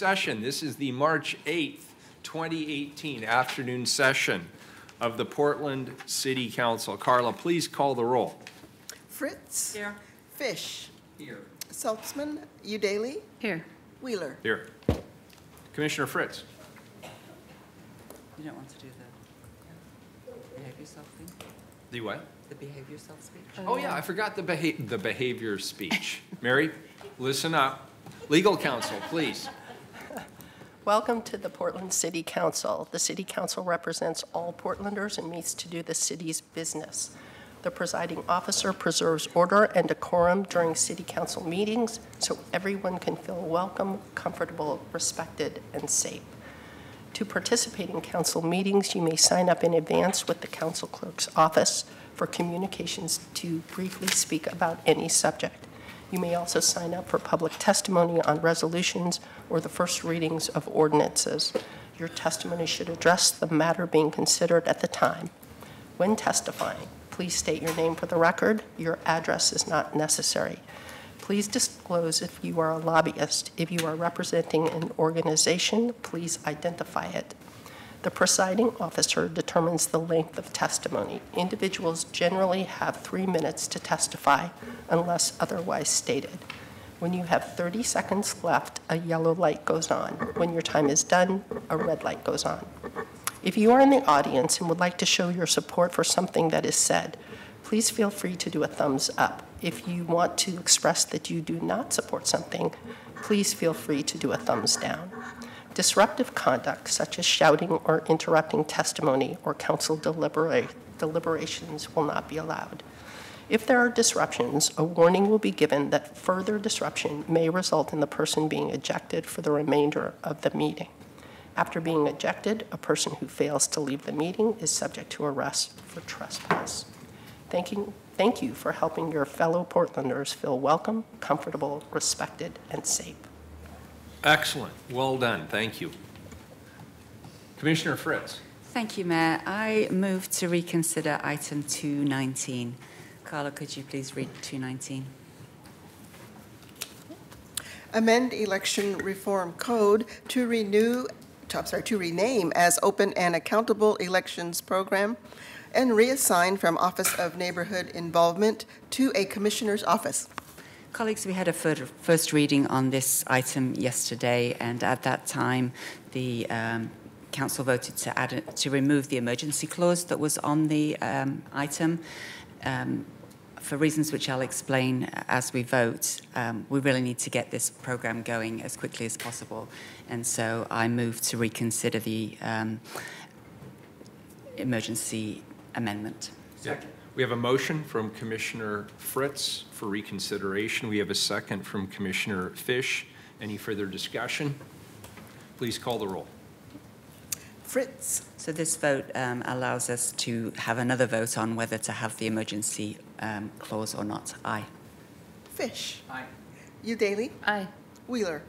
session. This is the March 8th, 2018 afternoon session of the Portland City Council. Carla, please call the roll. Fritz. Here. Fish. Here. Saltzman. Udaley. Here. Wheeler. Here. Commissioner Fritz. You don't want to do the behave yourself thing? The what? The behave yourself speech? Oh yeah, I forgot the behavior speech. Mary, listen up. Legal counsel, please. Welcome to the Portland City Council. The City Council represents all Portlanders and meets to do the city's business. The presiding officer preserves order and decorum during City Council meetings so everyone can feel welcome, comfortable, respected, and safe. To participate in council meetings, you may sign up in advance with the council clerk's office for communications to briefly speak about any subject. You may also sign up for public testimony on resolutions or the first readings of ordinances. Your testimony should address the matter being considered at the time. When testifying, please state your name for the record. Your address is not necessary. Please disclose if you are a lobbyist. If you are representing an organization, please identify it. The presiding officer determines the length of testimony. Individuals generally have 3 minutes to testify unless otherwise stated. When you have 30 seconds left, a yellow light goes on. When your time is done, a red light goes on. If you are in the audience and would like to show your support for something that is said, please feel free to do a thumbs up. If you want to express that you do not support something, please feel free to do a thumbs down. Disruptive conduct, such as shouting or interrupting testimony or council deliberations, will not be allowed. If there are disruptions, a warning will be given that further disruption may result in the person being ejected for the remainder of the meeting. After being ejected, a person who fails to leave the meeting is subject to arrest for trespass. Thank you for helping your fellow Portlanders feel welcome, comfortable, respected, and safe. Excellent. Well done. Thank you. Commissioner Fritz. Thank you, Mayor. I move to reconsider item 219. Carla, could you please read 219? Amend election reform code to rename as Open and Accountable Elections Program and reassign from Office of Neighborhood Involvement to a Commissioner's Office. Colleagues, we had a first reading on this item yesterday, and at that time, the council voted to remove the emergency clause that was on the item. For reasons which I'll explain as we vote, we really need to get this program going as quickly as possible, and so I move to reconsider the emergency amendment. Second. We have a motion from Commissioner Fritz for reconsideration. We have a second from Commissioner Fish. Any further discussion? Please call the roll. Fritz. So this vote allows us to have another vote on whether to have the emergency clause or not. Aye. Fish. Aye. Udaley. Aye. Wheeler.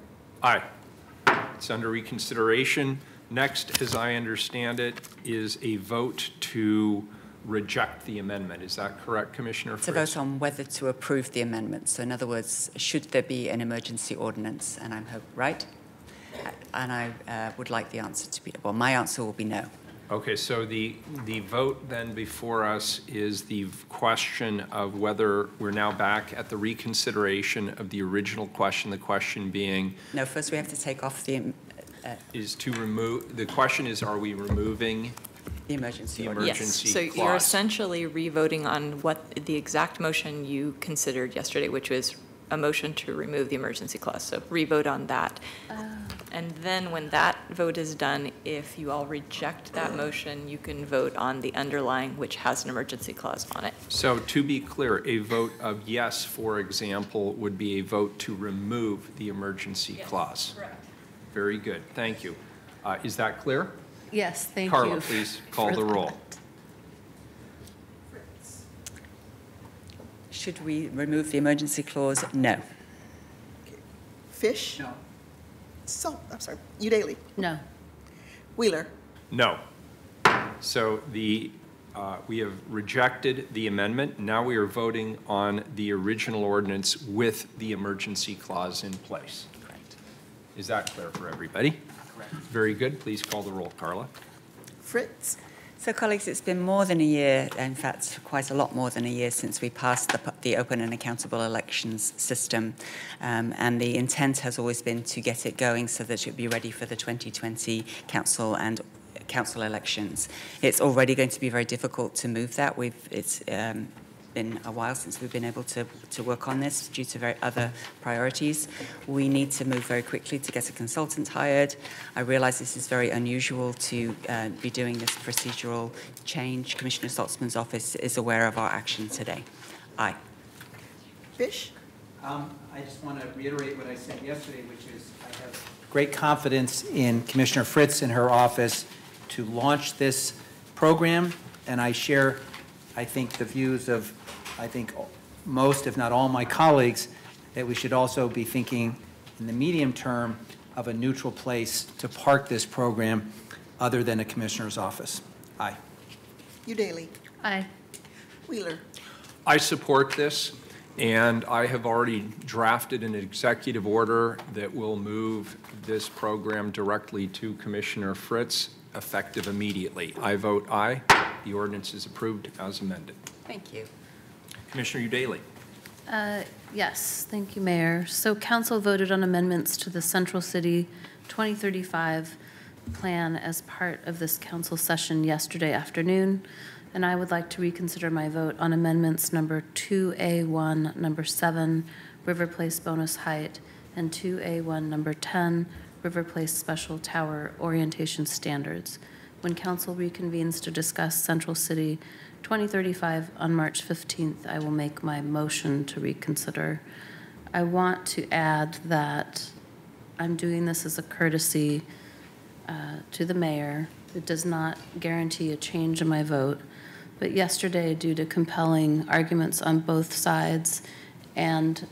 Aye. It's under reconsideration. Next, as I understand it, is a vote to reject the amendment. Is that correct, Commissioner Fritz? To vote on whether to approve the amendment. So in other words, should there be an emergency ordinance? And I'm right? And I would like the answer to be, well, my answer will be no. Okay, so the vote then before us is the question of whether we're now back at the reconsideration of the original question, the question being... No, first we have to take off the... is to remove, the question is, are we removing the emergency clause? So you're essentially re-voting on what the exact motion you considered yesterday, which was a motion to remove the emergency clause. So re-vote on that. And then when that vote is done, if you all reject that motion, you can vote on the underlying, which has an emergency clause on it. So to be clear, a vote of yes, for example, would be a vote to remove the emergency clause. Correct. Very good. Thank you. Is that clear? Yes, thank you. Carla, please call the roll. Should we remove the emergency clause? No. Okay. Fish. No. Udaley. No. Wheeler. No. So we have rejected the amendment. Now we are voting on the original ordinance with the emergency clause in place. Correct. Is that clear for everybody? Correct. Very good. Please call the roll, Carla. Fritz, So, colleagues, it's been more than a year, in fact, quite a lot more than a year since we passed the open and accountable elections system. And the intent has always been to get it going so that it would be ready for the 2020 council and council elections. It's already going to be very difficult to move that. It's been a while since we've been able to work on this due to other priorities. We need to move very quickly to get a consultant hired. I realize this is very unusual to be doing this procedural change. Commissioner Saltzman's office is aware of our action today. Aye. Fish, I just want to reiterate what I said yesterday, which is I have great confidence in Commissioner Fritz and her office to launch this program, and I share, I think, the views of, most, if not all, my colleagues, that we should also be thinking in the medium term of a neutral place to park this program other than a commissioner's office. Aye. Udaly, Aye. Wheeler. I support this, and I have already drafted an executive order that will move this program directly to Commissioner Fritz, effective immediately. I vote aye. The ordinance is approved as amended. Thank you. Commissioner Udaly. Yes, thank you, Mayor. So council voted on amendments to the Central City 2035 plan as part of this council session yesterday afternoon, and I would like to reconsider my vote on amendments number 2A1, number 7, River Place bonus height, and 2A1, number 10, River Place special tower orientation standards. When council reconvenes to discuss Central City 2035 on March 15th, I will make my motion to reconsider. I want to add that I'm doing this as a courtesy to the mayor. It does not guarantee a change in my vote, but yesterday, due to compelling arguments on both sides and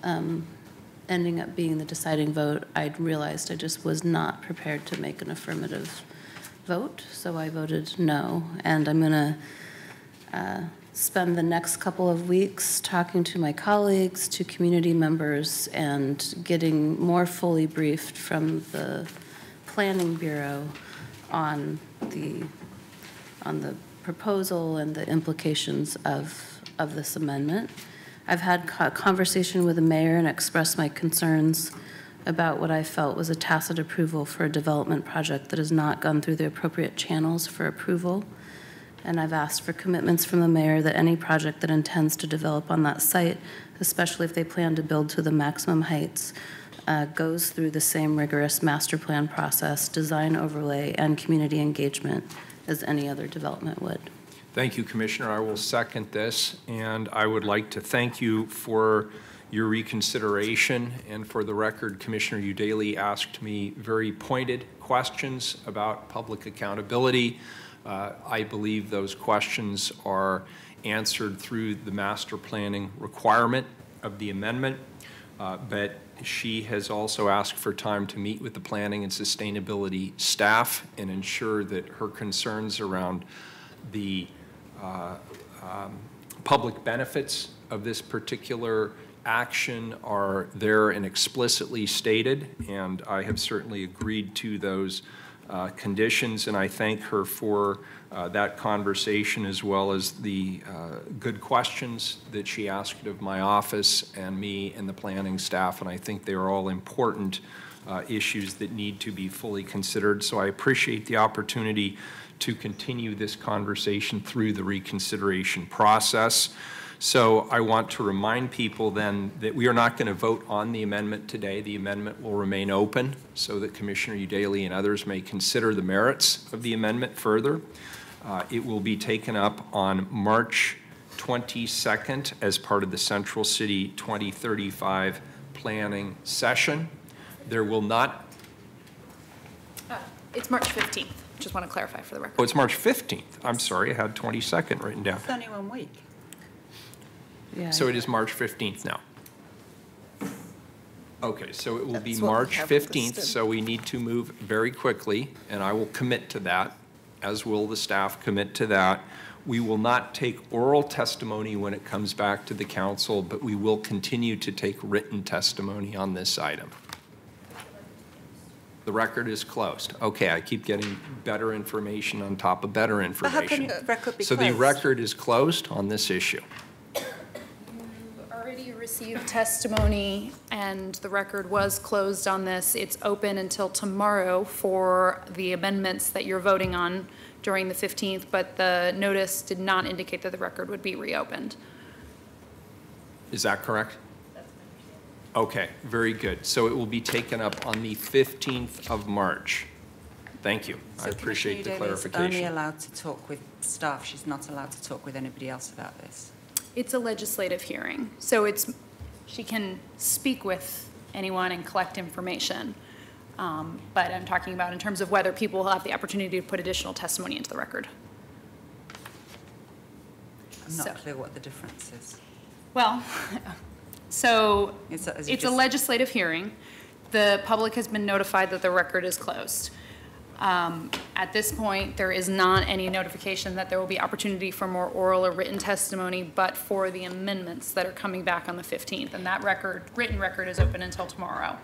ending up being the deciding vote, I realized I just was not prepared to make an affirmative vote, so I voted no. And I'm going to spend the next couple of weeks talking to my colleagues, to community members, and getting more fully briefed from the Planning Bureau on the proposal and the implications of this amendment. I've had a conversation with the mayor and expressed my concerns about what I felt was a tacit approval for a development project that has not gone through the appropriate channels for approval. And I've asked for commitments from the mayor that any project that intends to develop on that site, especially if they plan to build to the maximum heights, goes through the same rigorous master plan process, design overlay, and community engagement as any other development would. Thank you, Commissioner. I will second this, and I would like to thank you for your reconsideration. And for the record, Commissioner Udaly asked me very pointed questions about public accountability. I believe those questions are answered through the master planning requirement of the amendment, but she has also asked for time to meet with the planning and sustainability staff and ensure that her concerns around the public benefits of this particular action are there and explicitly stated, and I have certainly agreed to those conditions, and I thank her for that conversation as well as the good questions that she asked of my office and me and the planning staff, and I think they are all important issues that need to be fully considered. So I appreciate the opportunity to continue this conversation through the reconsideration process. So I want to remind people then that we are not going to vote on the amendment today. The amendment will remain open so that Commissioner Udaly and others may consider the merits of the amendment further. It will be taken up on March 22nd as part of the Central City 2035 planning session. There will not... It's March 15th. Just want to clarify for the record. Oh, it's March 15th. I'm sorry, I had 22nd written down. It's only 1 week. Yeah, So it is March 15th now. Okay, so it will be That's what we March have 15th, listed. so we need to move very quickly, and I will commit to that, as will the staff commit to that. We will not take oral testimony when it comes back to the council, but we will continue to take written testimony on this item. The record is closed. Okay, I keep getting better information on top of better But how can information. the record be So closed? the record is closed on this issue. Already received testimony, and the record was closed on this. It's open until tomorrow for the amendments that you're voting on during the 15th, but the notice did not indicate that the record would be reopened. Is that correct? Okay, very good. So it will be taken up on the 15th of March. Thank you. I appreciate the Commissioner Eudaly is only clarification. allowed to talk with staff. She's not allowed to talk with anybody else about this. It's a legislative hearing, so she can speak with anyone and collect information. But I'm talking about in terms of whether people will have the opportunity to put additional testimony into the record. I'm not So- clear what the difference is. Well, so It's a- as you it's a just- legislative hearing. The public has been notified that the record is closed. At this point, there is not any notification that there will be opportunity for more oral or written testimony, but for the amendments that are coming back on the 15th. And that written record is open until tomorrow.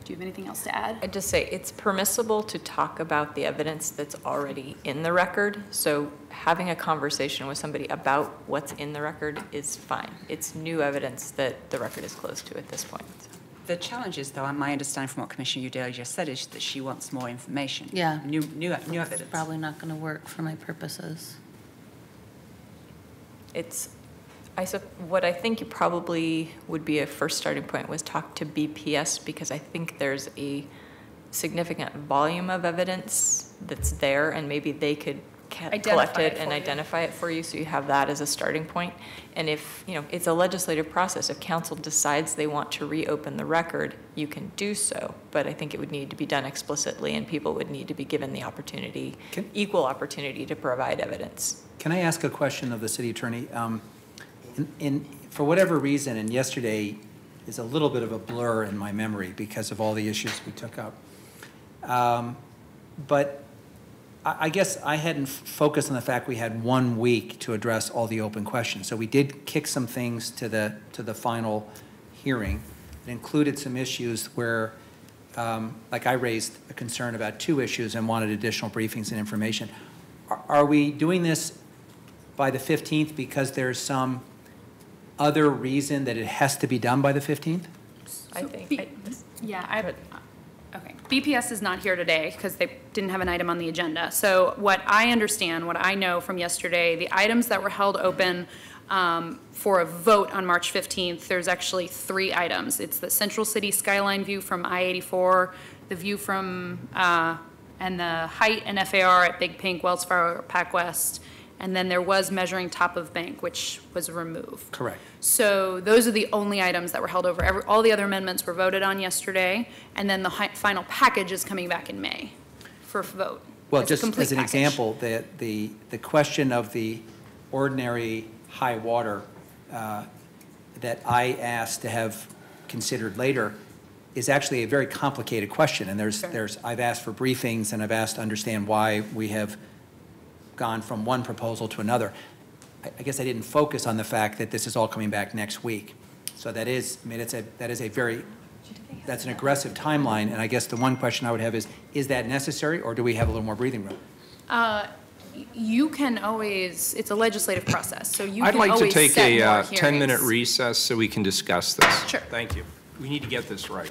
Do you have anything else to add? I'd just say it's permissible to talk about the evidence that's already in the record. So having a conversation with somebody about what's in the record is fine. It's new evidence that the record is closed to at this point. The challenge is, though, my understanding from what Commissioner Eudaly just said is that she wants more information. Yeah. New evidence. Probably not going to work for my purposes. What I think you probably would be a first starting point was talk to BPS, because I think there's a significant volume of evidence that's there, and maybe they could collect Identify it it and for you. identify it for you, so you have that as a starting point. And if, it's a legislative process. If council decides they want to reopen the record, you can do so, but I think it would need to be done explicitly, and people would need to be given the opportunity, equal opportunity to provide evidence. Can I ask a question of the city attorney? For whatever reason, and yesterday is a little bit of a blur in my memory because of all the issues we took up. But I guess I hadn't focused on the fact we had 1 week to address all the open questions. So we did kick some things to the final hearing. It included some issues where, like I raised a concern about 2 issues and wanted additional briefings and information. Are we doing this by the 15th because there's some other reason that it has to be done by the 15th? I think. Okay. BPS is not here today because they didn't have an item on the agenda. So what I understand, what I know from yesterday, the items that were held open for a vote on March 15th, there's actually 3 items. It's the Central City skyline view from I-84, the view from, and the height and FAR at Big Pink, Wells Fargo, Pac West, and then there was measuring top of bank, which was removed. Correct. So those are the only items that were held over. All the other amendments were voted on yesterday, and then the final package is coming back in May for vote. Well, It's a just complete as an package. example, the question of the ordinary high water that I asked to have considered later is actually a very complicated question. And I've asked for briefings, and I've asked to understand why we have gone from one proposal to another. I guess I didn't focus on the fact that this is all coming back next week. So that's an aggressive timeline, and I guess the one question I would have is that necessary, or do we have a little more breathing room? You can always, it's a legislative process, so you I'd can like to always take set a more 10-minute hearings. recess so we can discuss this. Sure. Thank you. We need to get this right.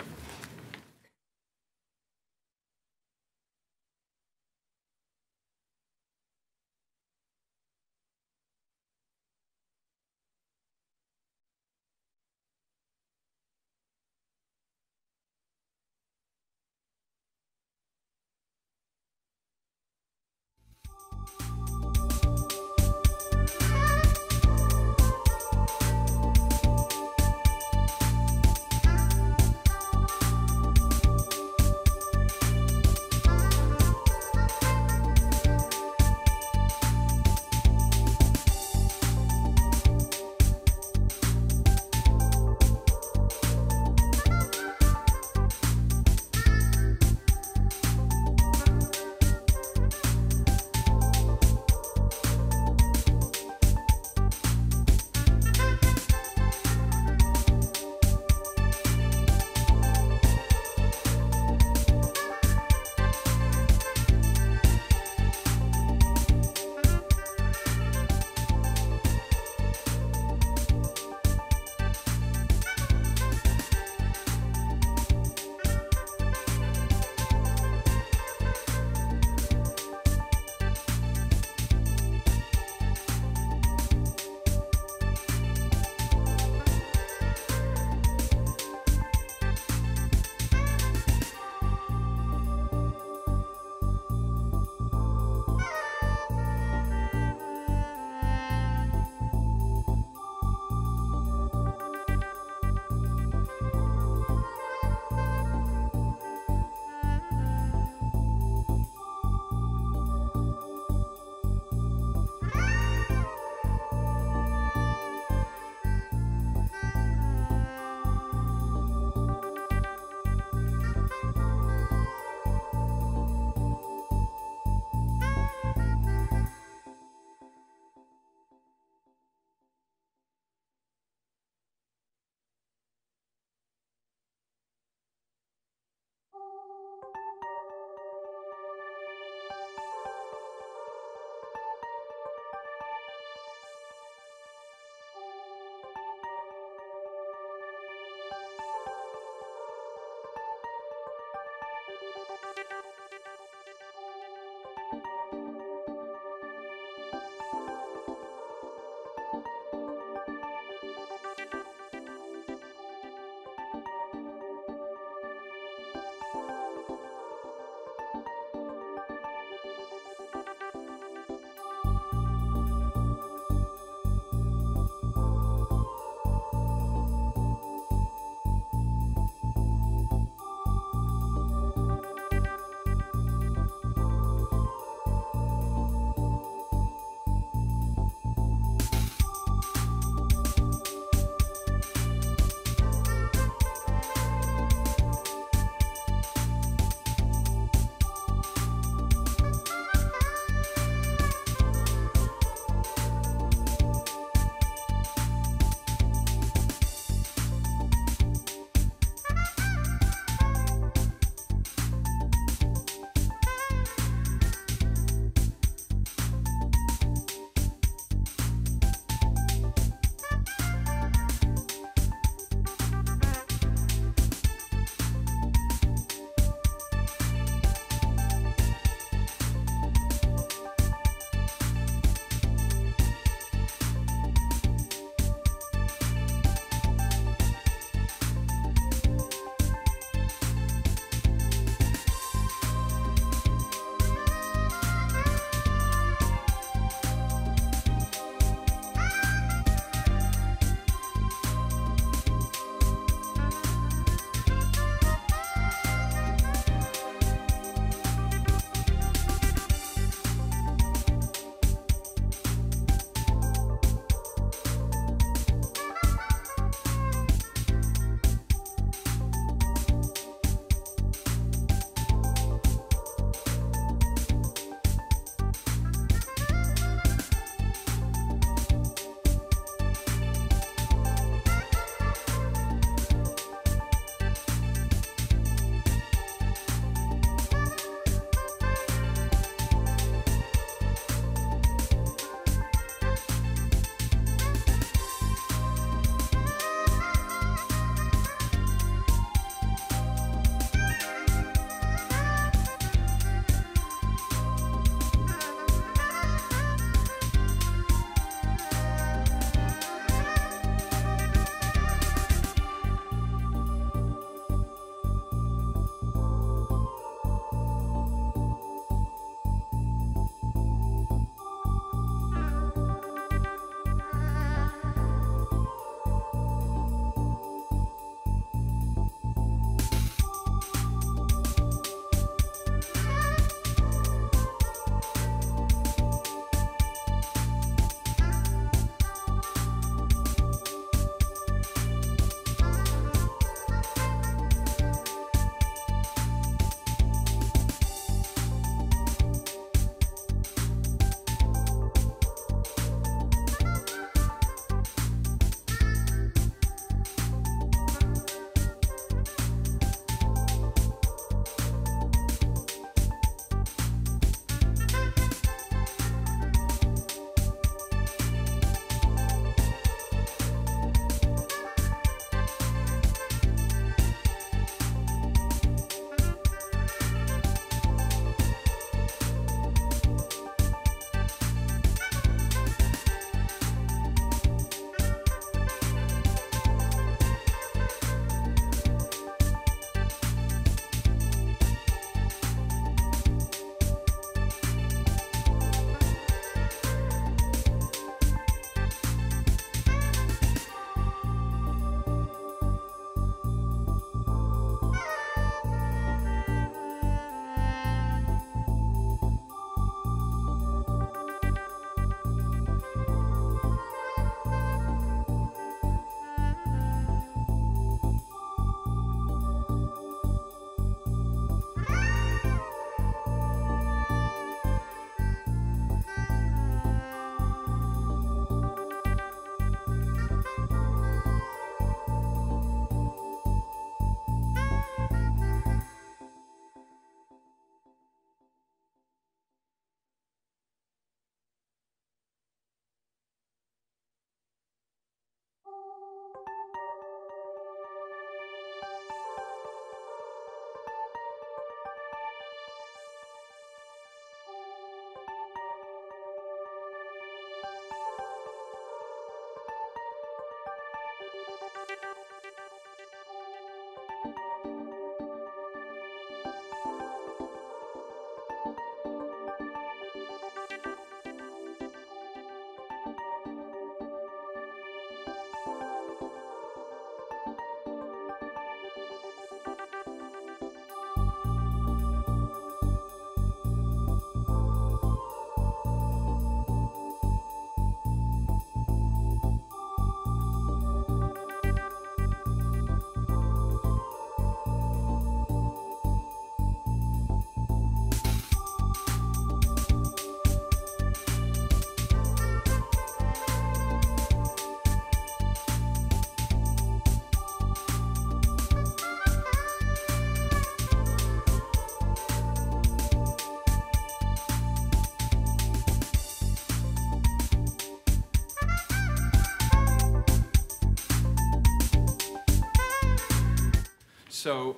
So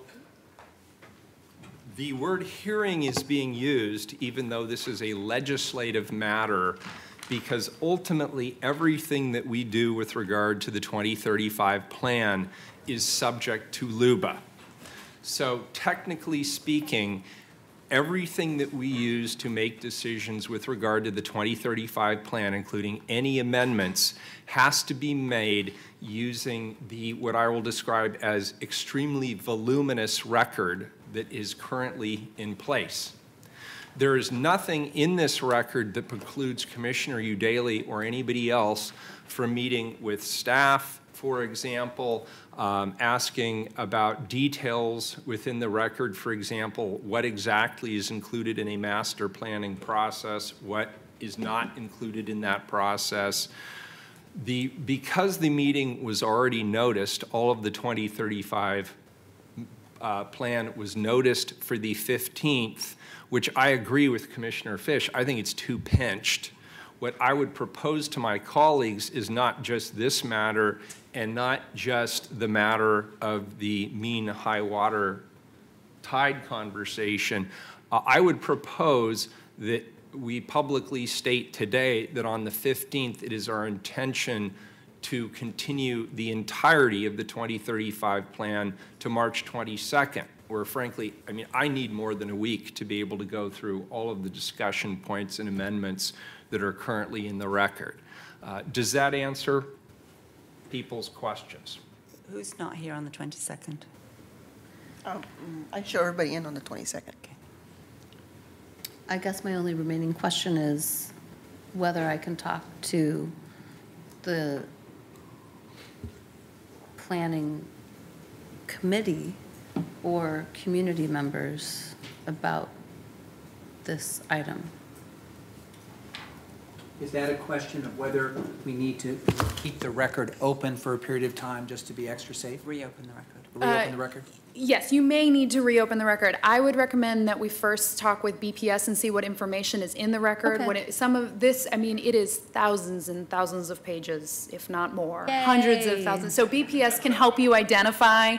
the word hearing is being used, even though this is a legislative matter, because ultimately everything that we do with regard to the 2035 plan is subject to LUBA. So technically speaking, everything that we use to make decisions with regard to the 2035 plan, including any amendments, has to be made using the, what I will describe as extremely voluminous record that is currently in place. There is nothing in this record that precludes Commissioner Udaley or anybody else from meeting with staff, for example, asking about details within the record, for example, what exactly is included in a master planning process, what is not included in that process. Because the meeting was already noticed, all of the 2035 plan was noticed for the 15th, which I agree with Commissioner Fish. I think it's too pinched. What I would propose to my colleagues is not just this matter and not just the matter of the mean high water tide conversation. I would propose that we publicly state today that on the 15th, it is our intention to continue the entirety of the 2035 plan to March 22nd, where frankly, I mean, I need more than a week to be able to go through all of the discussion points and amendments that are currently in the record. Does that answer people's questions? Who's not here on the 22nd? I show everybody in on the 22nd. Okay. I guess my only remaining question is whether I can talk to the planning committee or community members about this item. Is that a question of whether we need to keep the record open for a period of time just to be extra safe? Reopen the record. Reopen the record? Yes, you may need to reopen the record. I would recommend that we first talk with BPS and see what information is in the record. Okay. Some of this, I mean, it is thousands and thousands of pages, if not more, Yay. hundreds of thousands. So BPS can help you identify.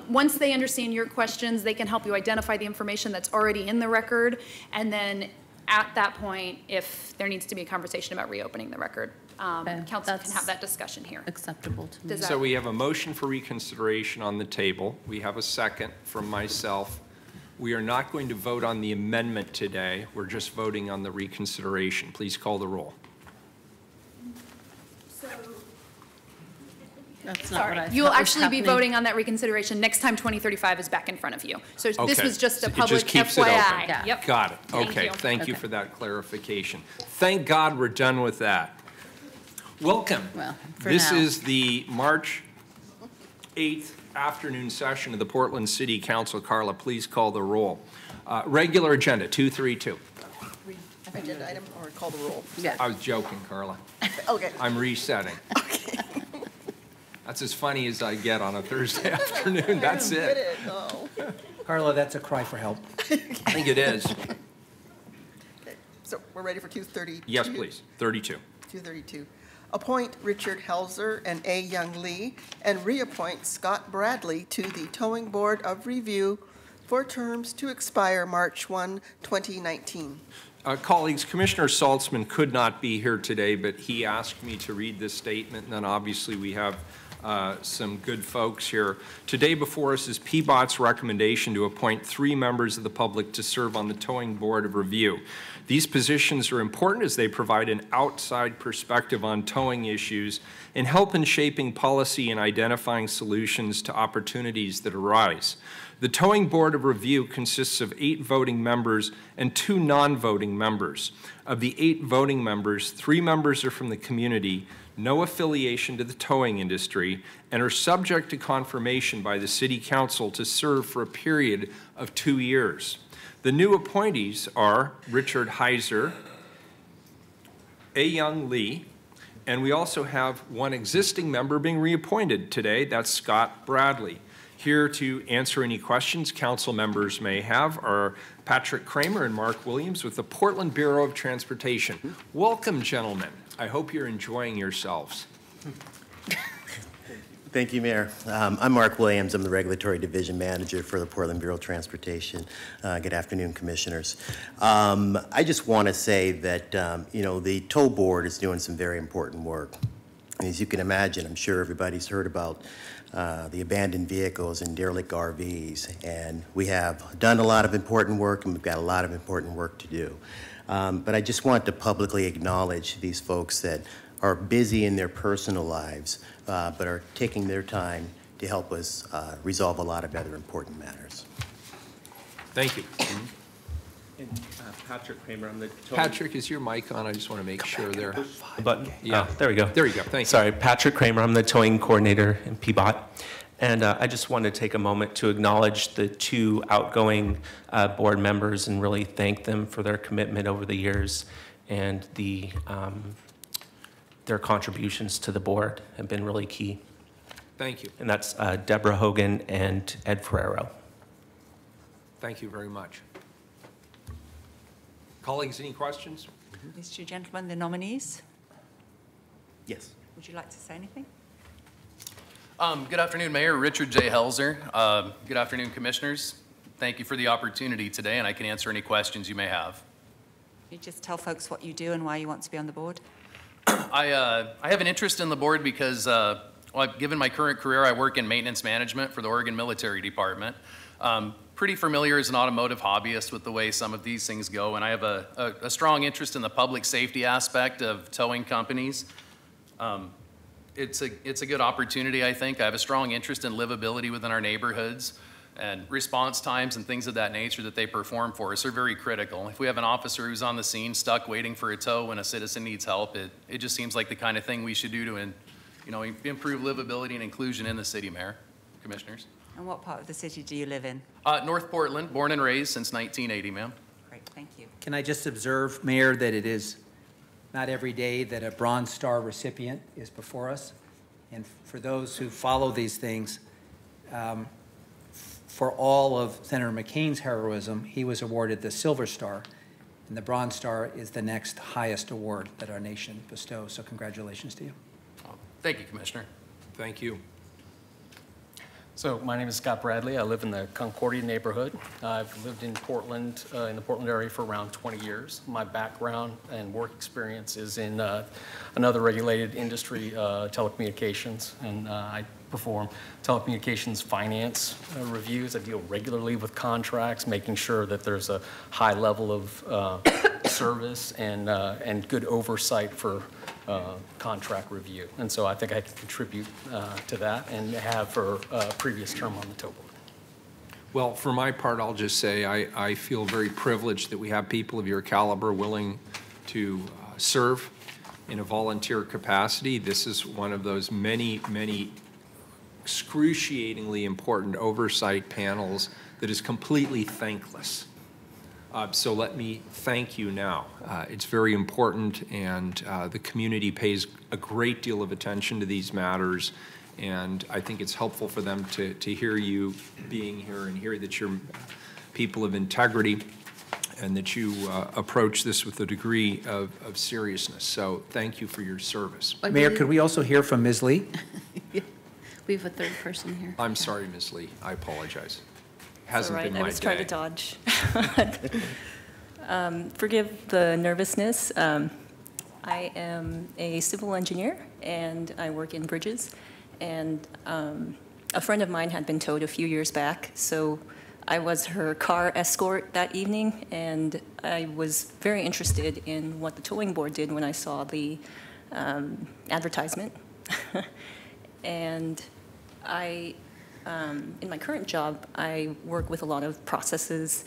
Once they understand your questions, they can help you identify the information that's already in the record. And then at that point, if there needs to be a conversation about reopening the record, Okay, council can that's have that discussion here. Acceptable to me. Does that- So we have a motion for reconsideration on the table. We have a second from myself. We are not going to vote on the amendment today. We're just voting on the reconsideration. Please call the roll. That's not what I Sorry, thought you'll was actually be happening. voting on that reconsideration next time 2035 is back in front of you. So this Okay. was just a It just public keeps it open. FYI. Yeah. Yep. Got it. Thank Okay, you. thank you Okay. for that clarification. Thank God we're done with that. Welcome. Well, for This now. is the March 8th afternoon session of the Portland City Council. Carla, please call the roll. Regular agenda, 232. Agenda item or call the roll? Yeah. I was joking, Carla. Okay. I'm resetting. That's as funny as I get on a Thursday afternoon. That's Get it. it, oh. Carla, that's a cry for help. I think it is. Okay, so we're ready for 232? Yes, please. 32. 232. Appoint Richard Helzer and A. Young Lee and reappoint Scott Bradley to the Towing Board of Review for terms to expire March 1, 2019. Colleagues, Commissioner Saltzman could not be here today, but he asked me to read this statement, and then obviously we have some good folks here. Today before us is PBOT's recommendation to appoint 3 members of the public to serve on the Towing Board of Review. These positions are important as they provide an outside perspective on towing issues and help in shaping policy and identifying solutions to opportunities that arise. The Towing Board of Review consists of 8 voting members and 2 non-voting members. Of the 8 voting members, 3 members are from the community, no affiliation to the towing industry, and are subject to confirmation by the City Council to serve for a period of 2 years. The new appointees are Richard Heiser, A. Young Lee, and we also have one existing member being reappointed today. That's Scott Bradley. Here to answer any questions council members may have are Patrick Kramer and Mark Williams with the Portland Bureau of Transportation. Welcome, gentlemen. I hope you're enjoying yourselves. Thank you, Mayor. I'm Mark Williams. I'm the Regulatory Division Manager for the Portland Bureau of Transportation. Good afternoon, Commissioners. I just want to say that, the tow board is doing some very important work. As you can imagine, I'm sure everybody's heard about the abandoned vehicles and derelict RVs, and we have done a lot of important work, and we've got a lot of important work to do. But I just want to publicly acknowledge these folks that are busy in their personal lives, but are taking their time to help us resolve a lot of other important matters. Thank you. And, Patrick Kramer, I'm the Patrick, is your mic on? I just want to make sure there. button. Yeah. Oh, there we go. There you go. Thank you. Sorry, Patrick Kramer. I'm the towing coordinator in PBOT. And I just wanted to take a moment to acknowledge the two outgoing board members and really thank them for their commitment over the years, and their contributions to the board have been really key. Thank you. And that's Deborah Hogan and Ed Ferrero. Thank you very much. Colleagues, any questions? These two gentlemen, the nominees, Yes. would you like to say anything? Good afternoon, Mayor. Richard J. Helzer. Good afternoon, Commissioners. Thank you for the opportunity today, and I can answer any questions you may have. Can you just tell folks what you do and why you want to be on the board? I have an interest in the board because, given my current career, I work in maintenance management for the Oregon Military Department. Pretty familiar as an automotive hobbyist with the way some of these things go, and I have a strong interest in the public safety aspect of towing companies. It's a good opportunity, I think. I have a strong interest in livability within our neighborhoods, and response times and things of that nature that they perform for us are very critical. If we have an officer who's on the scene stuck waiting for a tow when a citizen needs help, it just seems like the kind of thing we should do to improve livability and inclusion in the city, Mayor, Commissioners. And what part of the city do you live in? North Portland, born and raised since 1980, ma'am. Great, thank you. Can I just observe, Mayor, that it is not every day that a Bronze Star recipient is before us. And for those who follow these things, for all of Senator McCain's heroism, he was awarded the Silver Star, and the Bronze Star is the next highest award that our nation bestows. So congratulations to you. Thank you, Commissioner. Thank you. So my name is Scott Bradley. I live in the Concordia neighborhood. I've lived in Portland, in the Portland area for around 20 years. My background and work experience is in another regulated industry, telecommunications, and I perform telecommunications finance reviews. I deal regularly with contracts, making sure that there's a high level of service and good oversight for contract review. And so I think I can contribute to that and have for a previous term on the tow board. Well, for my part, I'll just say I feel very privileged that we have people of your caliber willing to serve in a volunteer capacity. This is one of those many, many excruciatingly important oversight panels that is completely thankless. So let me thank you now. It's very important, and the community pays a great deal of attention to these matters, and I think it's helpful for them to hear you being here and hear that you're people of integrity and that you approach this with a degree of seriousness. So thank you for your service. Mayor, could we also hear from Ms. Lee? We have a third person here. I'm sorry, Ms. Lee. I apologize. Hasn't All right, been my I was trying to day. dodge. Forgive the nervousness. I am a civil engineer, and I work in bridges. And a friend of mine had been towed a few years back, so I was her car escort that evening, and I was very interested in what the towing board did when I saw the advertisement. And in my current job, I work with a lot of processes,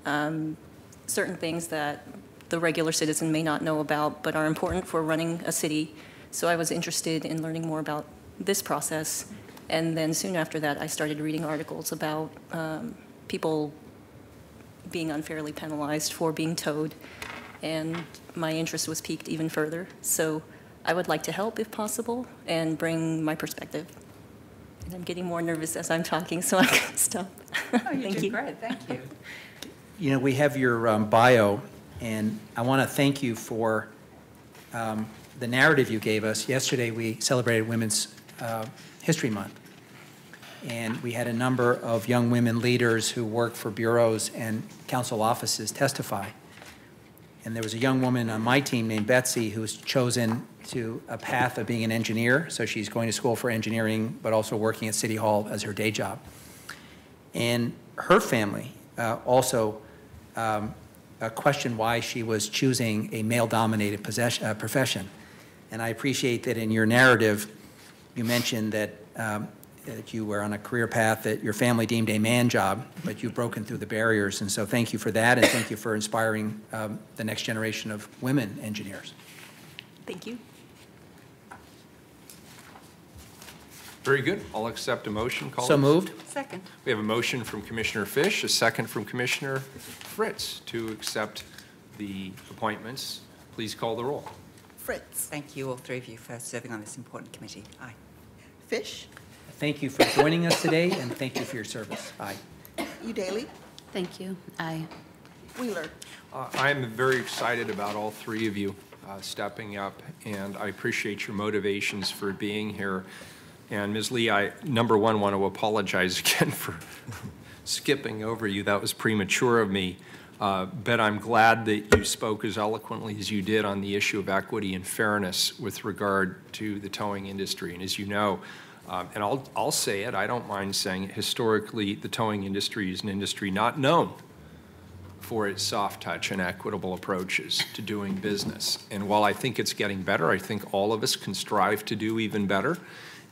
certain things that the regular citizen may not know about but are important for running a city. So I was interested in learning more about this process. And then soon after that, I started reading articles about people being unfairly penalized for being towed. And my interest was piqued even further. So I would like to help if possible and bring my perspective. And I'm getting more nervous as I'm talking, so I'm going to stop. Oh, Thank you. Great, thank you. You know, we have your bio, and I want to thank you for the narrative you gave us. Yesterday, we celebrated Women's History Month. And we had a number of young women leaders who work for bureaus and council offices testify. And there was a young woman on my team named Betsy who's chosen to a path of being an engineer. So she's going to school for engineering, but also working at City Hall as her day job. And her family also questioned why she was choosing a male-dominated profession. And I appreciate that in your narrative, you mentioned that that you were on a career path that your family deemed a man job, but you've broken through the barriers. And so thank you for that, and thank you for inspiring the next generation of women engineers. Thank you. Very good. I'll accept a motion. Colleagues. So moved. Second. We have a motion from Commissioner Fish, a second from Commissioner Fritz to accept the appointments. Please call the roll. Fritz. Thank you, all three of you, for serving on this important committee. Aye. Fish. Thank you for joining us today, and thank you for your service. Aye. Udaley. Thank you. Aye. Wheeler. I'm very excited about all three of you stepping up, and I appreciate your motivations for being here. And Ms. Lee, I, number one, want to apologize again for skipping over you. That was premature of me. But I'm glad that you spoke as eloquently as you did on the issue of equity and fairness with regard to the towing industry. And as you know, and I'll say it, I don't mind saying it, historically, the towing industry is an industry not known for its soft touch and equitable approaches to doing business. And while I think it's getting better, I think all of us can strive to do even better.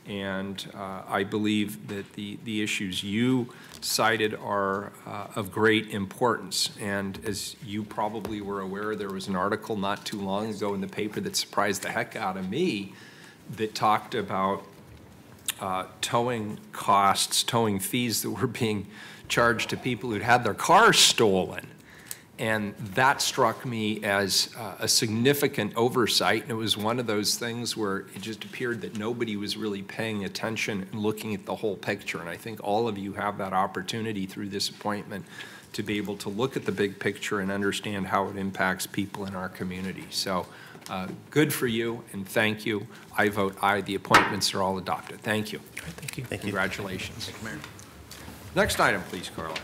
And I believe that the issues you cited are of great importance. And as you probably were aware, there was an article not too long ago in the paper that surprised the heck out of me that talked about towing costs, towing fees that were being charged to people who'd had their cars stolen. And that struck me as a significant oversight. And it was one of those things where it just appeared that nobody was really paying attention and looking at the whole picture. And I think all of you have that opportunity through this appointment to be able to look at the big picture and understand how it impacts people in our community. So good for you, and thank you. I vote aye. The appointments are all adopted. Thank you. Thank you. Congratulations. Thank you, Mayor. Next item, please, Carla.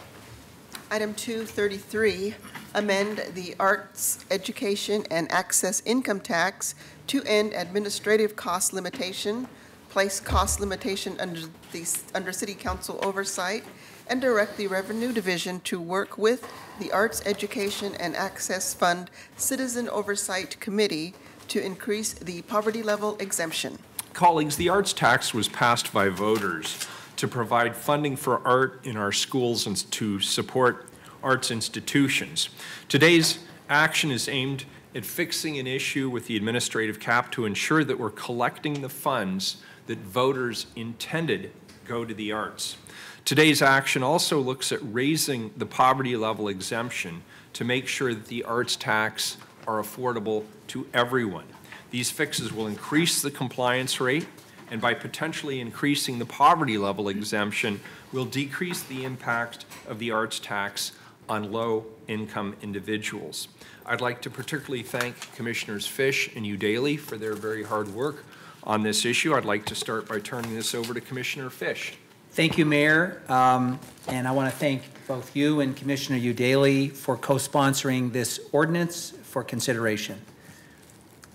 Item 233, amend the Arts, Education, and Access Income Tax to end administrative cost limitation, place cost limitation under City Council oversight, and direct the Revenue Division to work with the Arts, Education, and Access Fund Citizen Oversight Committee to increase the poverty level exemption. Colleagues, the arts tax was passed by voters to provide funding for art in our schools and to support arts institutions. Today's action is aimed at fixing an issue with the administrative cap to ensure that we're collecting the funds that voters intended go to the arts. Today's action also looks at raising the poverty level exemption to make sure that the arts tax are affordable to everyone. These fixes will increase the compliance rate, and by potentially increasing the poverty level exemption, will decrease the impact of the arts tax on low-income individuals. I'd like to particularly thank Commissioners Fish and Udaley for their very hard work on this issue. I'd like to start by turning this over to Commissioner Fish. Thank you, Mayor. And I want to thank both you and Commissioner Udaley for co-sponsoring this ordinance for consideration.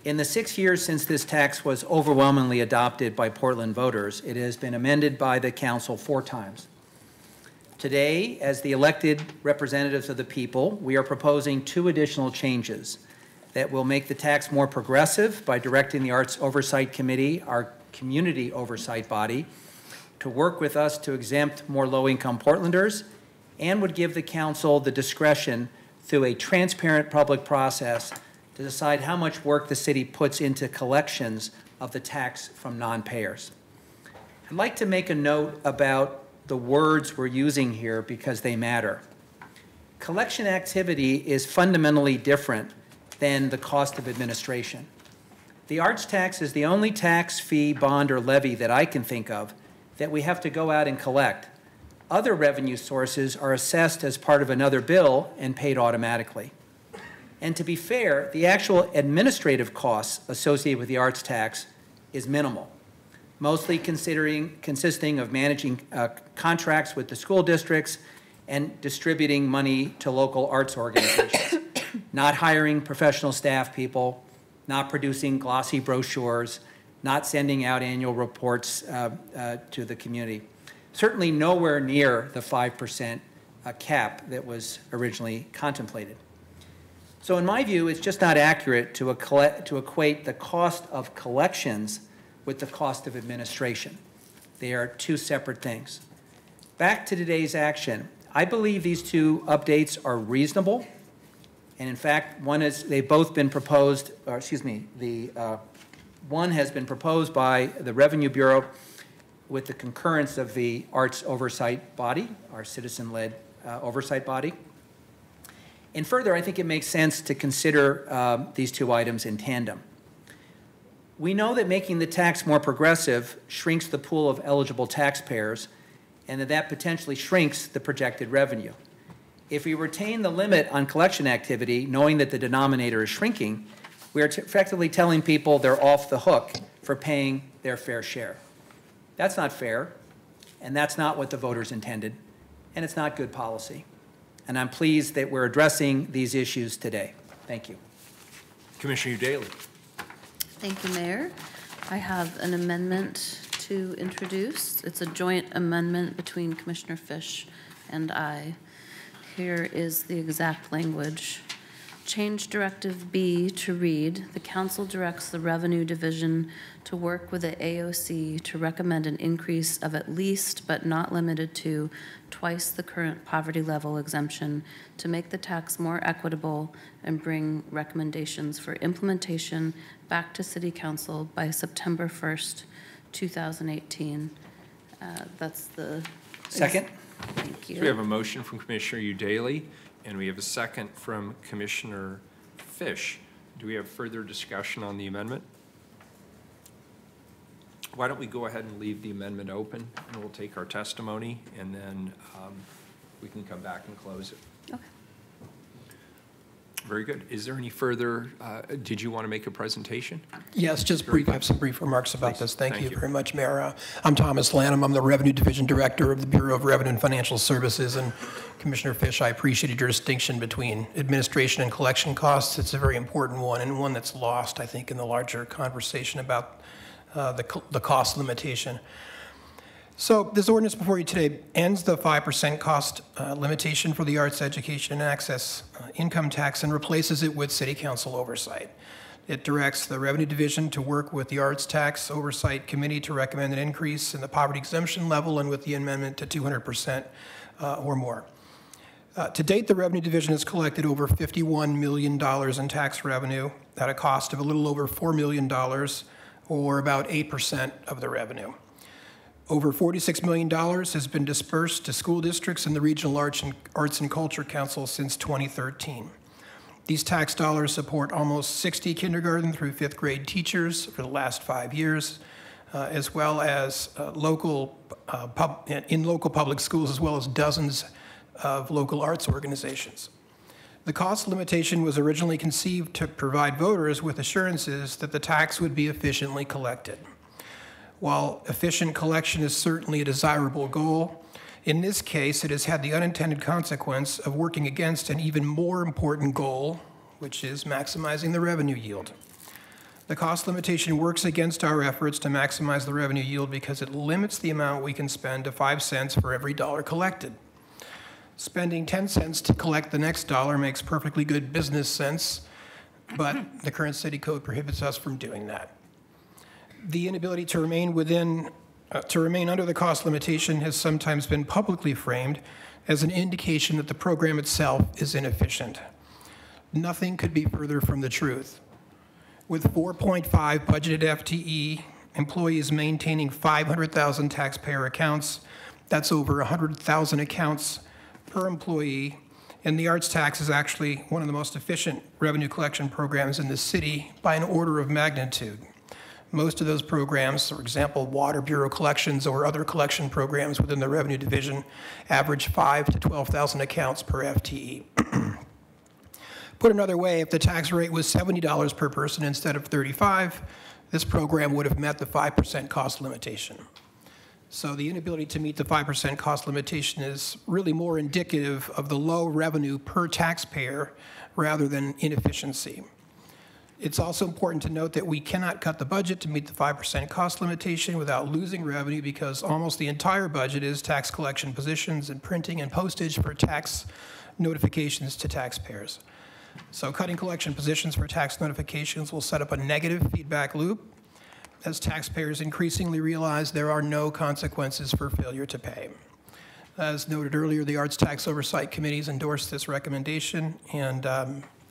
In the 6 years since this tax was overwhelmingly adopted by Portland voters, it has been amended by the council 4 times. Today, as the elected representatives of the people, we are proposing 2 additional changes that will make the tax more progressive by directing the Arts Oversight Committee, our community oversight body, to work with us to exempt more low-income Portlanders, and would give the council the discretion through a transparent public process to decide how much work the city puts into collections of the tax from non-payers. I'd like to make a note about the words we're using here because they matter. Collection activity is fundamentally different than the cost of administration. The arts tax is the only tax, fee, bond, or levy that I can think of that we have to go out and collect. Other revenue sources are assessed as part of another bill and paid automatically. And to be fair, the actual administrative costs associated with the arts tax is minimal. mostly consisting of managing contracts with the school districts and distributing money to local arts organizations, not hiring professional staff people, not producing glossy brochures, not sending out annual reports to the community. Certainly nowhere near the 5% cap that was originally contemplated. So in my view, it's just not accurate to equate the cost of collections with the cost of administration. They are two separate things. Back to today's action. I believe these two updates are reasonable. And in fact, they've both been proposed, or excuse me, one has been proposed by the Revenue Bureau with the concurrence of the Arts Oversight Body, our citizen-led oversight body. And further, I think it makes sense to consider these two items in tandem. We know that making the tax more progressive shrinks the pool of eligible taxpayers, and that potentially shrinks the projected revenue. If we retain the limit on collection activity, knowing that the denominator is shrinking, we are effectively telling people they're off the hook for paying their fair share. That's not fair, and that's not what the voters intended, and it's not good policy. And I'm pleased that we're addressing these issues today. Thank you. Commissioner Daly. Thank you, Mayor. I have an amendment to introduce. It's a joint amendment between Commissioner Fish and I. Here is the exact language. Change Directive B to read, the Council directs the Revenue Division to work with the AOC to recommend an increase of at least, but not limited to, twice the current poverty level exemption to make the tax more equitable and bring recommendations for implementation back to City Council by September 1st, 2018. That's the... Second. Thank you. So we have a motion from Commissioner Udaly, and we have a second from Commissioner Fish. Do we have further discussion on the amendment? Why don't we go ahead and leave the amendment open, and we'll take our testimony, and then we can come back and close it. Okay. Very good. Is there any further, did you want to make a presentation? Yes, just brief. I have some brief remarks about Please. this. Thank you you very much, Mayor. I'm Thomas Lanham. I'm the Revenue Division Director of the Bureau of Revenue and Financial Services. And Commissioner Fish, I appreciated your distinction between administration and collection costs. It's a very important one, and one that's lost, I think, in the larger conversation about the cost limitation. So this ordinance before you today ends the 5% cost limitation for the arts education and access income tax and replaces it with City Council oversight. It directs the Revenue Division to work with the Arts Tax Oversight Committee to recommend an increase in the poverty exemption level and with the amendment to 200% or more. To date, the Revenue Division has collected over $51 million in tax revenue at a cost of a little over $4 million, or about 8% of the revenue. Over $46 million has been dispersed to school districts and the Regional Arts and Culture Council since 2013. These tax dollars support almost 60 kindergarten through 5th grade teachers for the last 5 years, as well as in local public schools, as well as dozens of local arts organizations. The cost limitation was originally conceived to provide voters with assurances that the tax would be efficiently collected. While efficient collection is certainly a desirable goal, in this case, it has had the unintended consequence of working against an even more important goal, which is maximizing the revenue yield. The cost limitation works against our efforts to maximize the revenue yield because it limits the amount we can spend to 5 cents for every dollar collected. Spending 10 cents to collect the next dollar makes perfectly good business sense, but the current city code prohibits us from doing that. The inability to remain under the cost limitation has sometimes been publicly framed as an indication that the program itself is inefficient. Nothing could be further from the truth. With 4.5 budgeted FTE, employees maintaining 500,000 taxpayer accounts, that's over 100,000 accounts per employee, and the arts tax is actually one of the most efficient revenue collection programs in the city by an order of magnitude. Most of those programs, for example, Water Bureau collections or other collection programs within the Revenue Division, average 5,000 to 12,000 accounts per FTE. Put another way, if the tax rate was $70 per person instead of $35, this program would have met the 5% cost limitation. So the inability to meet the 5% cost limitation is really more indicative of the low revenue per taxpayer rather than inefficiency. It's also important to note that we cannot cut the budget to meet the 5% cost limitation without losing revenue, because almost the entire budget is tax collection positions and printing and postage for tax notifications to taxpayers. So cutting collection positions for tax notifications will set up a negative feedback loop as taxpayers increasingly realize there are no consequences for failure to pay. As noted earlier, the Arts Tax Oversight Committees endorsed this recommendation, and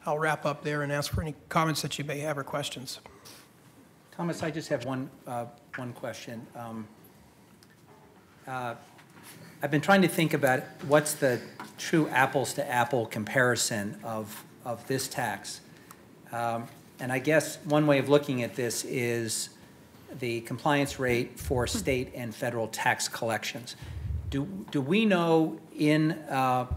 I'll wrap up there and ask for any comments that you may have or questions. Thomas, I just have one question. I've been trying to think about what's the true apples-to-apple comparison of this tax. And I guess one way of looking at this is the compliance rate for state and federal tax collections. Do we know in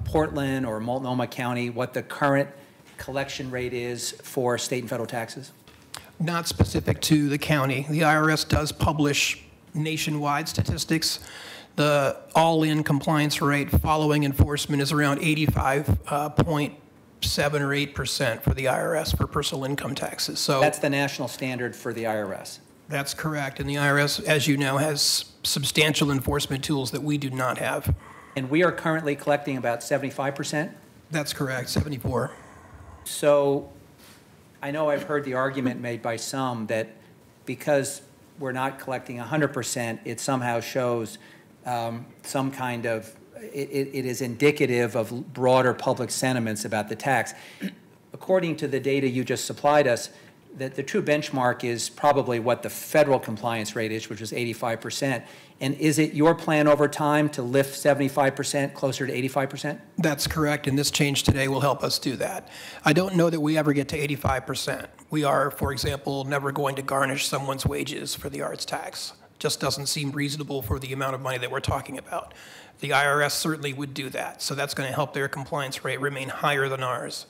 Portland or Multnomah County what the current collection rate is for state and federal taxes? Not specific to the county. The IRS does publish nationwide statistics. The all-in compliance rate following enforcement is around 85.7 or 8% for the IRS for personal income taxes. So that's the national standard for the IRS. That's correct. And the IRS, as you know, has substantial enforcement tools that we do not have. And we are currently collecting about 75%? That's correct, 74. So I know I've heard the argument made by some that because we're not collecting 100%, it somehow shows some kind of, it is indicative of broader public sentiments about the tax. According to the data you just supplied us, that the true benchmark is probably what the federal compliance rate is, which is 85%. And is it your plan over time to lift 75% closer to 85%? That's correct, and this change today will help us do that. I don't know that we ever get to 85%. We are, for example, never going to garnish someone's wages for the arts tax. Just doesn't seem reasonable for the amount of money that we're talking about. The IRS certainly would do that, so that's going to help their compliance rate remain higher than ours.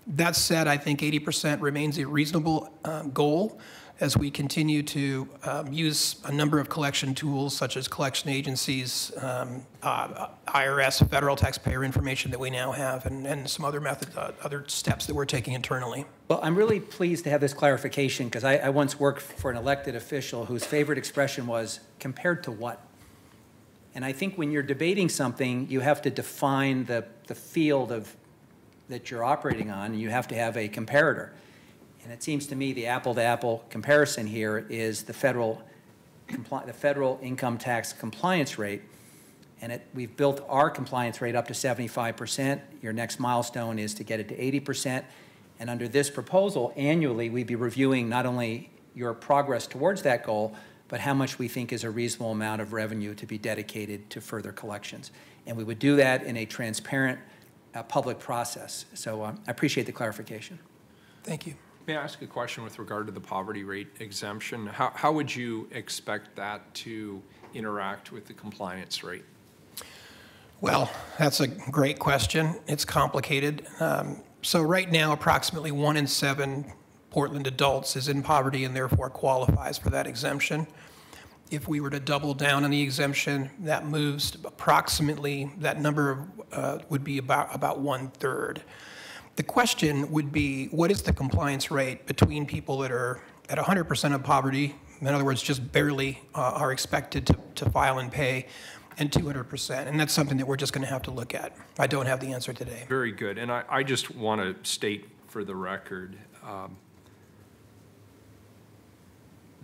That said, I think 80% remains a reasonable goal as we continue to use a number of collection tools such as collection agencies, IRS, federal taxpayer information that we now have, and some other other steps that we're taking internally. Well, I'm really pleased to have this clarification because I once worked for an elected official whose favorite expression was, compared to what? And I think when you're debating something, you have to define the field that you're operating on, and you have to have a comparator. And it seems to me the apple-to-apple comparison here is the federal income tax compliance rate, and we've built our compliance rate up to 75%. Your next milestone is to get it to 80%. And under this proposal, annually, we'd be reviewing not only your progress towards that goal, but how much we think is a reasonable amount of revenue to be dedicated to further collections. And we would do that in a transparent public process. So I appreciate the clarification. Thank you. May I ask a question with regard to the poverty rate exemption? How would you expect that to interact with the compliance rate? Well, that's a great question. It's complicated. So right now, approximately 1 in 7 Portland adults is in poverty and therefore qualifies for that exemption. If we were to double down on the exemption, that moves approximately, that number would be about 1/3. The question would be, what is the compliance rate between people that are at 100% of poverty, in other words, just barely are expected to file and pay, and 200%? And that's something that we're just going to have to look at. I don't have the answer today. Very good. And I just want to state for the record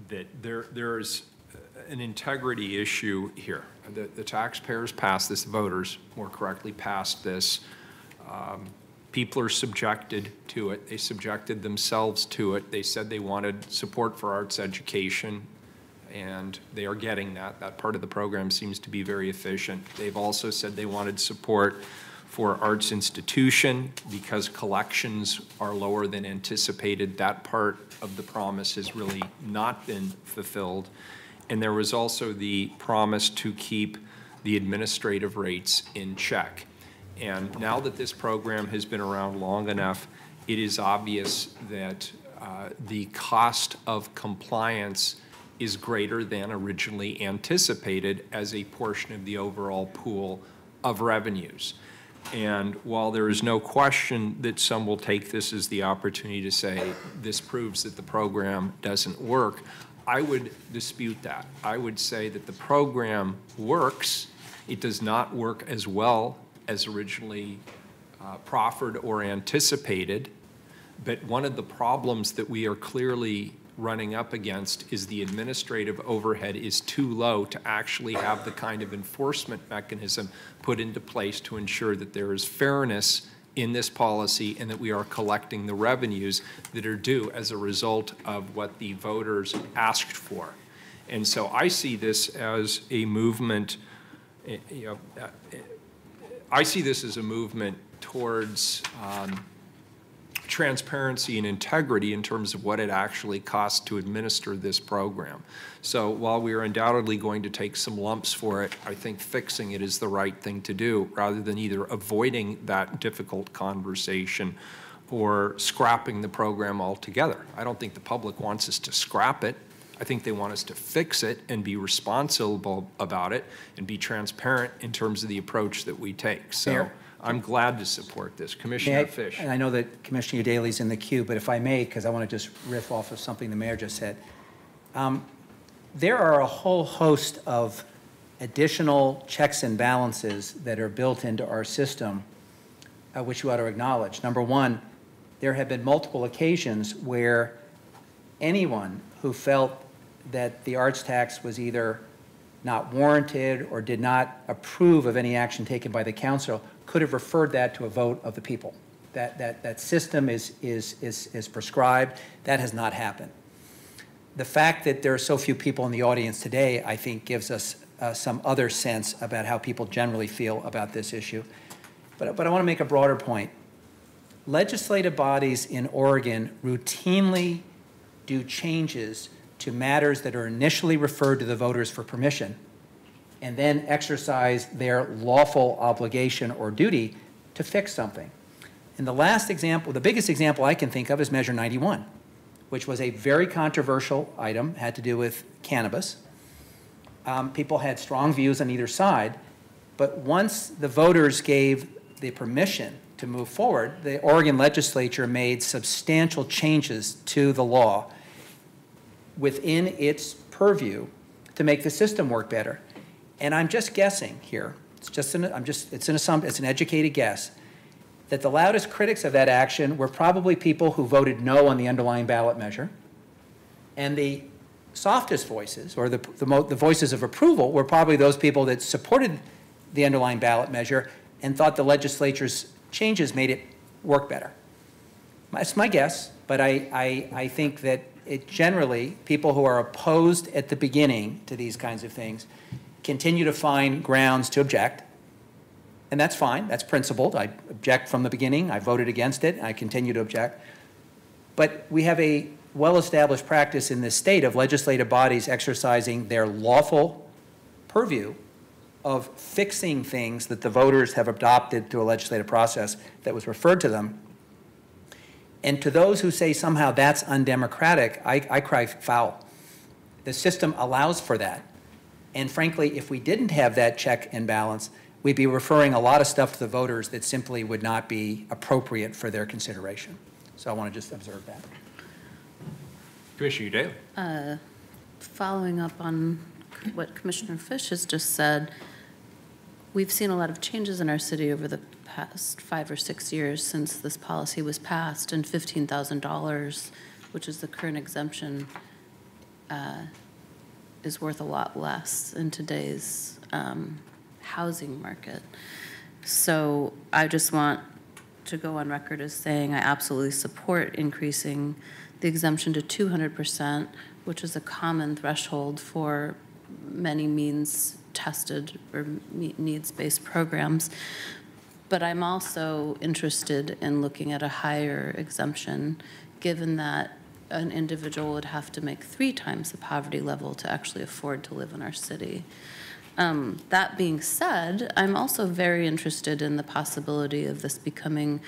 that there's an integrity issue here. The taxpayers passed this, the voters more correctly passed this. People are subjected to it. They subjected themselves to it. They said they wanted support for arts education, and they are getting that. That part of the program seems to be very efficient. They've also said they wanted support for arts institution because collections are lower than anticipated. That part of the promise has really not been fulfilled. And there was also the promise to keep the administrative rates in check. And now that this program has been around long enough, it is obvious that the cost of compliance is greater than originally anticipated as a portion of the overall pool of revenues. And while there is no question that some will take this as the opportunity to say this proves that the program doesn't work, I would dispute that. I would say that the program works. It does not work as well as originally proffered or anticipated. But one of the problems that we are clearly running up against is the administrative overhead is too low to actually have the kind of enforcement mechanism put into place to ensure that there is fairness in this policy and that we are collecting the revenues that are due as a result of what the voters asked for. And so I see this as a movement, I see this as a movement towards transparency and integrity in terms of what it actually costs to administer this program. So while we are undoubtedly going to take some lumps for it, I think fixing it is the right thing to do rather than either avoiding that difficult conversation or scrapping the program altogether. I don't think the public wants us to scrap it. I think they want us to fix it and be responsible about it and be transparent in terms of the approach that we take. So. Mayor? I'm glad to support this. Commissioner Fish. And I know that Commissioner Udaley's in the queue, but if I may, because I want to just riff off of something the mayor just said. There are a whole host of additional checks and balances that are built into our system, which you ought to acknowledge. Number one, there have been multiple occasions where anyone who felt that the arts tax was either not warranted or did not approve of any action taken by the council could have referred that to a vote of the people. That system is prescribed. That has not happened. The fact that there are so few people in the audience today, I think, gives us some other sense about how people generally feel about this issue. But I want to make a broader point. Legislative bodies in Oregon routinely do changes to matters that are initially referred to the voters for permission and then exercise their lawful obligation or duty to fix something. And the last example, the biggest example I can think of is Measure 91, which was a very controversial item, had to do with cannabis. People had strong views on either side, but once the voters gave the permission to move forward, the Oregon legislature made substantial changes to the law within its purview to make the system work better. And I'm just guessing here, it's an educated guess, that the loudest critics of that action were probably people who voted no on the underlying ballot measure, and the softest voices, or the voices of approval, were probably those people that supported the underlying ballot measure and thought the legislature's changes made it work better. That's my guess, but I think that generally, people who are opposed at the beginning to these kinds of things continue to find grounds to object, and that's fine. That's principled. I object from the beginning. I voted against it, and I continue to object. But we have a well-established practice in this state of legislative bodies exercising their lawful purview of fixing things that the voters have adopted through a legislative process that was referred to them. And to those who say somehow that's undemocratic, I cry foul. The system allows for that. And frankly, if we didn't have that check and balance, we'd be referring a lot of stuff to the voters that simply would not be appropriate for their consideration. So I want to just observe that. Commissioner Udaley. Following up on what Commissioner Fish has just said, we've seen a lot of changes in our city over the past 5 or 6 years since this policy was passed, and $15,000, which is the current exemption, is worth a lot less in today's housing market. So I just want to go on record as saying I absolutely support increasing the exemption to 200%, which is a common threshold for many means-tested or needs-based programs. But I'm also interested in looking at a higher exemption, given that an individual would have to make 3 times the poverty level to actually afford to live in our city. That being said, I'm also very interested in the possibility of this becoming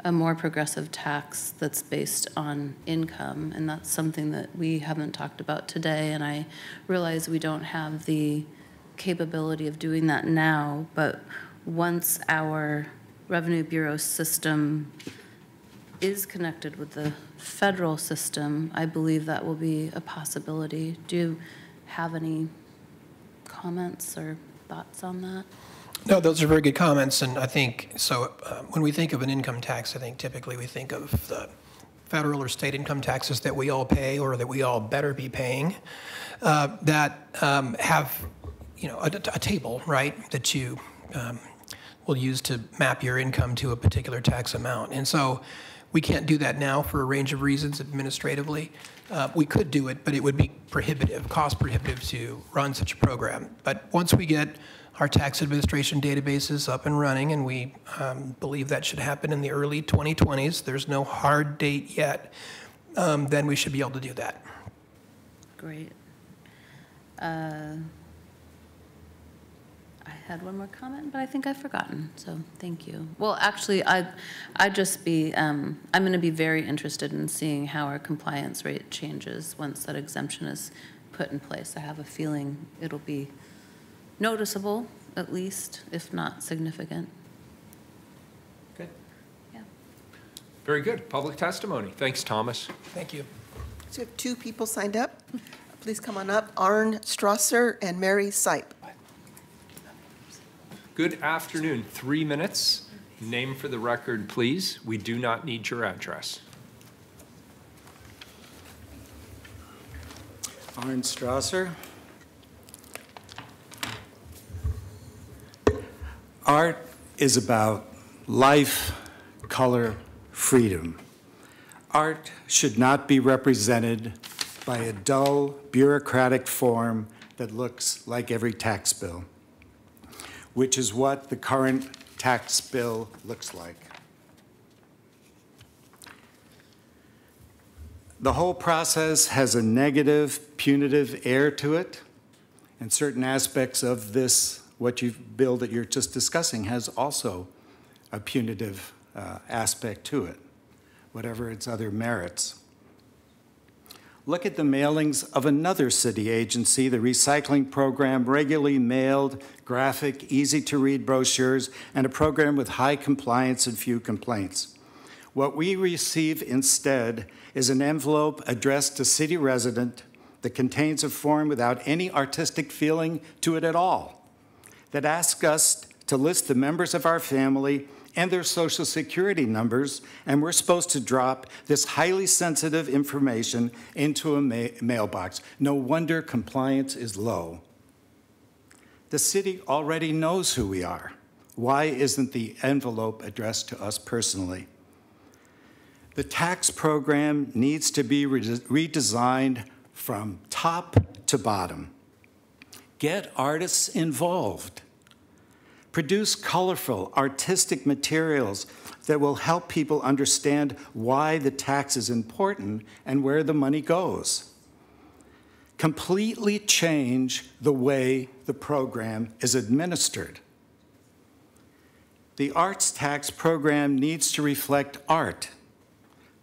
a more progressive tax that's based on income, and that's something that we haven't talked about today, and I realize we don't have the capability of doing that now, but once our Revenue Bureau system is connected with the federal system, I believe that will be a possibility. Do you have any comments or thoughts on that? No, those are very good comments, and I think, so when we think of an income tax, I think typically we think of the federal or state income taxes that we all pay or that we all better be paying that have, a table, right, that you will use to map your income to a particular tax amount. And so we can't do that now for a range of reasons administratively. We could do it, but it would be prohibitive, cost prohibitive to run such a program. But once we get our tax administration databases up and running, and we believe that should happen in the early 2020s, there's no hard date yet, then we should be able to do that. Great. I had one more comment, but I think I've forgotten, so thank you. Well, actually, I'm going to be very interested in seeing how our compliance rate changes once that exemption is put in place. I have a feeling it'll be noticeable, at least, if not significant. Good. Yeah. Very good. Public testimony. Thanks, Thomas. Thank you. So we have two people signed up. Please come on up, Arn Strasser and Mary Sipe. Good afternoon. 3 minutes. Name for the record, please. We do not need your address. Arn Strasser. Art is about life, color, freedom. Art should not be represented by a dull, bureaucratic form that looks like every tax bill, which is what the current tax bill looks like. The whole process has a negative, punitive air to it, and certain aspects of this, what bill that you're just discussing, has also a punitive aspect to it, whatever its other merits. Look at the mailings of another city agency. The recycling program regularly mailed graphic, easy-to-read brochures and a program with high compliance and few complaints. What we receive instead is an envelope addressed to city resident that contains a form without any artistic feeling to it at all, that asks us to list the members of our family and their social security numbers, and we're supposed to drop this highly sensitive information into a mailbox. No wonder compliance is low. The city already knows who we are. Why isn't the envelope addressed to us personally? The tax program needs to be redesigned from top to bottom. Get artists involved. Produce colorful, artistic materials that will help people understand why the tax is important and where the money goes. Completely change the way the program is administered. The arts tax program needs to reflect art,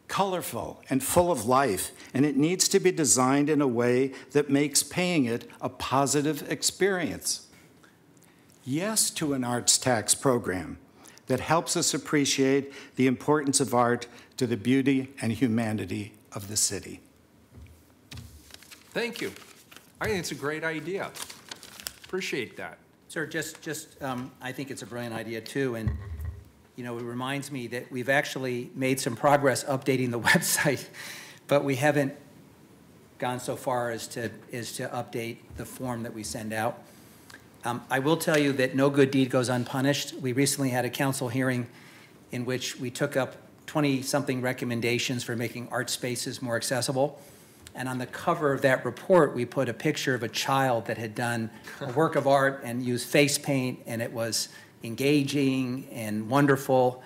colorful and full of life, and it needs to be designed in a way that makes paying it a positive experience. Yes to an arts tax program that helps us appreciate the importance of art to the beauty and humanity of the city. Thank you. I think it's a great idea. Appreciate that. Sir, I think it's a brilliant idea too, and it reminds me that we've actually made some progress updating the website, but we haven't gone so far as to update the form that we send out. I will tell you that no good deed goes unpunished. We recently had a council hearing in which we took up 20-something recommendations for making art spaces more accessible. And on the cover of that report, we put a picture of a child that had done a work of art and used face paint, and it was engaging and wonderful.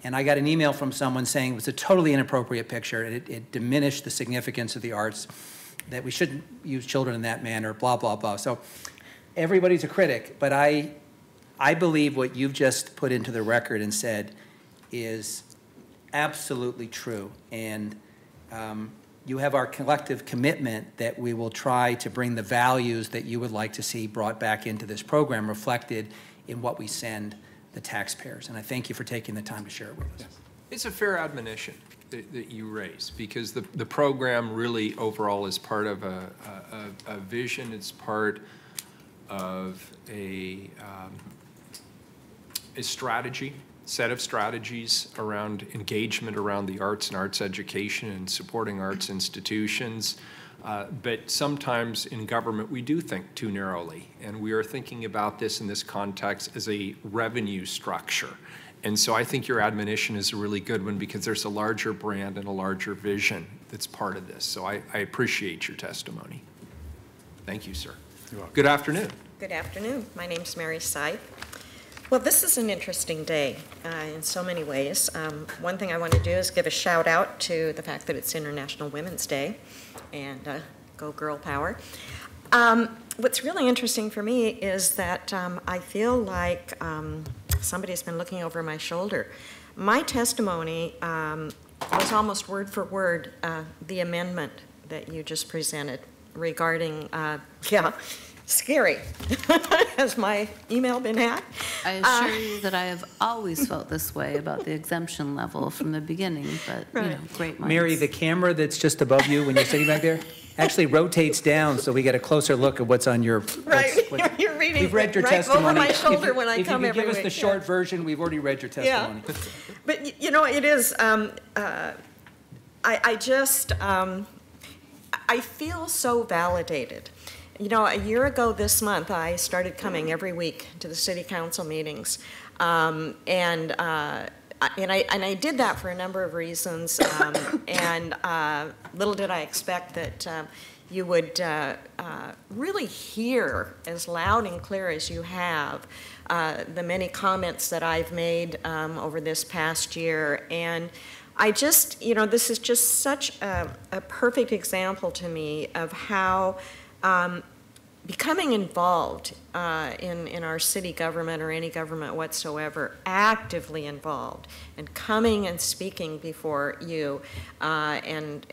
And I got an email from someone saying it was a totally inappropriate picture, and it diminished the significance of the arts, that we shouldn't use children in that manner, blah, blah, blah. So everybody's a critic, but I believe what you've just put into the record and said is absolutely true. And you have our collective commitment that we will try to bring the values that you would like to see brought back into this program reflected in what we send the taxpayers. And I thank you for taking the time to share it with us. It's a fair admonition that you raise, because the program really overall is part of a vision. It's part of a strategy, set of strategies around engagement around the arts and arts education and supporting arts institutions. But sometimes in government, we do think too narrowly, and we are thinking about this in this context as a revenue structure. And so I think your admonition is a really good one, because there's a larger brand and a larger vision that's part of this. So I appreciate your testimony. Thank you, sir. You're welcome. Good afternoon. Good afternoon. My name's Mary Sipe. Well, this is an interesting day in so many ways. One thing I want to do is give a shout out to the fact that it's International Women's Day, and go girl power. What's really interesting for me is that I feel like somebody's been looking over my shoulder. My testimony was almost word for word the amendment that you just presented regarding, scary. Has my email been hacked? I assure you that I have always felt this way about the exemption level from the beginning, but, you know, great minds. Mary, the camera that's just above you when you're sitting back there actually rotates down so we get a closer look at what's on your... You're reading we've read your right testimony. over my shoulder when I come every week. If you could give us the short version, we've already read your testimony. Yeah. But, you know, it is, I feel so validated. You know, a year ago this month, I started coming every week to the city council meetings, and I did that for a number of reasons, and little did I expect that you would really hear as loud and clear as you have the many comments that I've made over this past year. And I just, you know, this is just such a perfect example to me of how becoming involved in our city government or any government whatsoever, actively involved, and coming and speaking before you and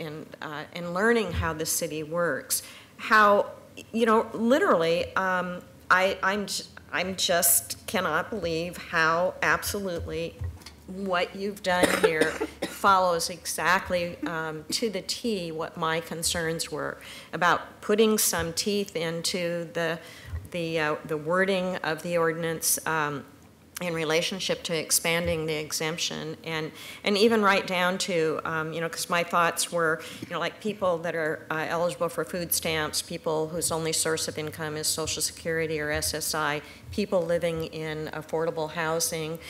learning how the city works, how, you know, literally, I'm just cannot believe how absolutely what you've done here follows exactly to the T what my concerns were about putting some teeth into the wording of the ordinance in relationship to expanding the exemption, and even right down to, you know, because my thoughts were, you know, like people that are eligible for food stamps, people whose only source of income is Social Security or SSI, people living in affordable housing,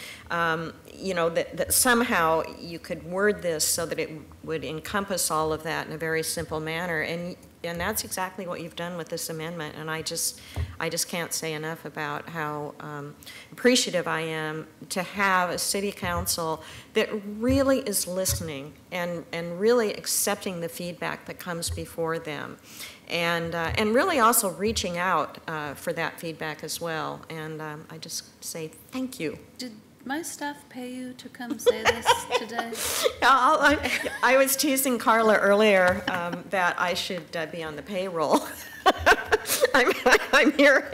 you know, that somehow you could word this so that it would encompass all of that in a very simple manner. And that's exactly what you've done with this amendment, and I just can't say enough about how appreciative I am to have a city council that really is listening and really accepting the feedback that comes before them, and really also reaching out for that feedback as well. And I just say thank you. Did my staff pay you to come say this today? I was teasing Carla earlier that I should be on the payroll. I'm here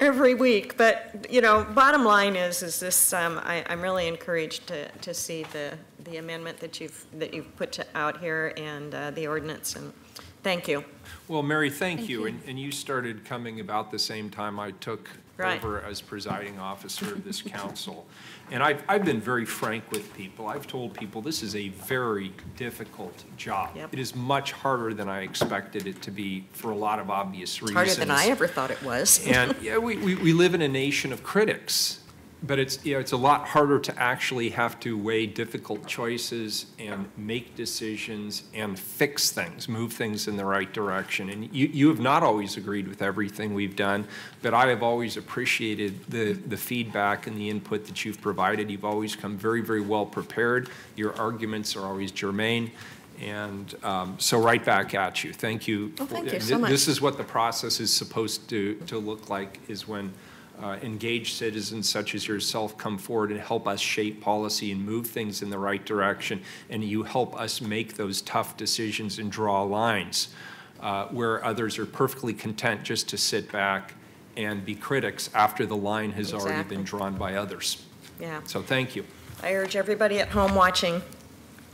every week, but you know, bottom line is this. I'm really encouraged to see the amendment that you've put out here and the ordinance, and thank you. Well, Mary, thank you. And you started coming about the same time I took over as presiding officer of this council. And I've been very frank with people. I've told people this is a very difficult job. Yep. It is much harder than I expected it to be for a lot of obvious reasons. Harder than I ever thought it was. And yeah, we live in a nation of critics. But it's, you know, it's a lot harder to actually have to weigh difficult choices and make decisions and fix things, move things in the right direction. And you have not always agreed with everything we've done, but I have always appreciated the feedback and the input that you've provided. You've always come very, very well prepared. Your arguments are always germane. And so right back at you. Thank you. Oh, thank you so much. This is what the process is supposed to look like, is when engaged citizens such as yourself come forward and help us shape policy and move things in the right direction, and you help us make those tough decisions and draw lines where others are perfectly content just to sit back and be critics after the line has already been drawn by others. Yeah. So thank you. I urge everybody at home watching,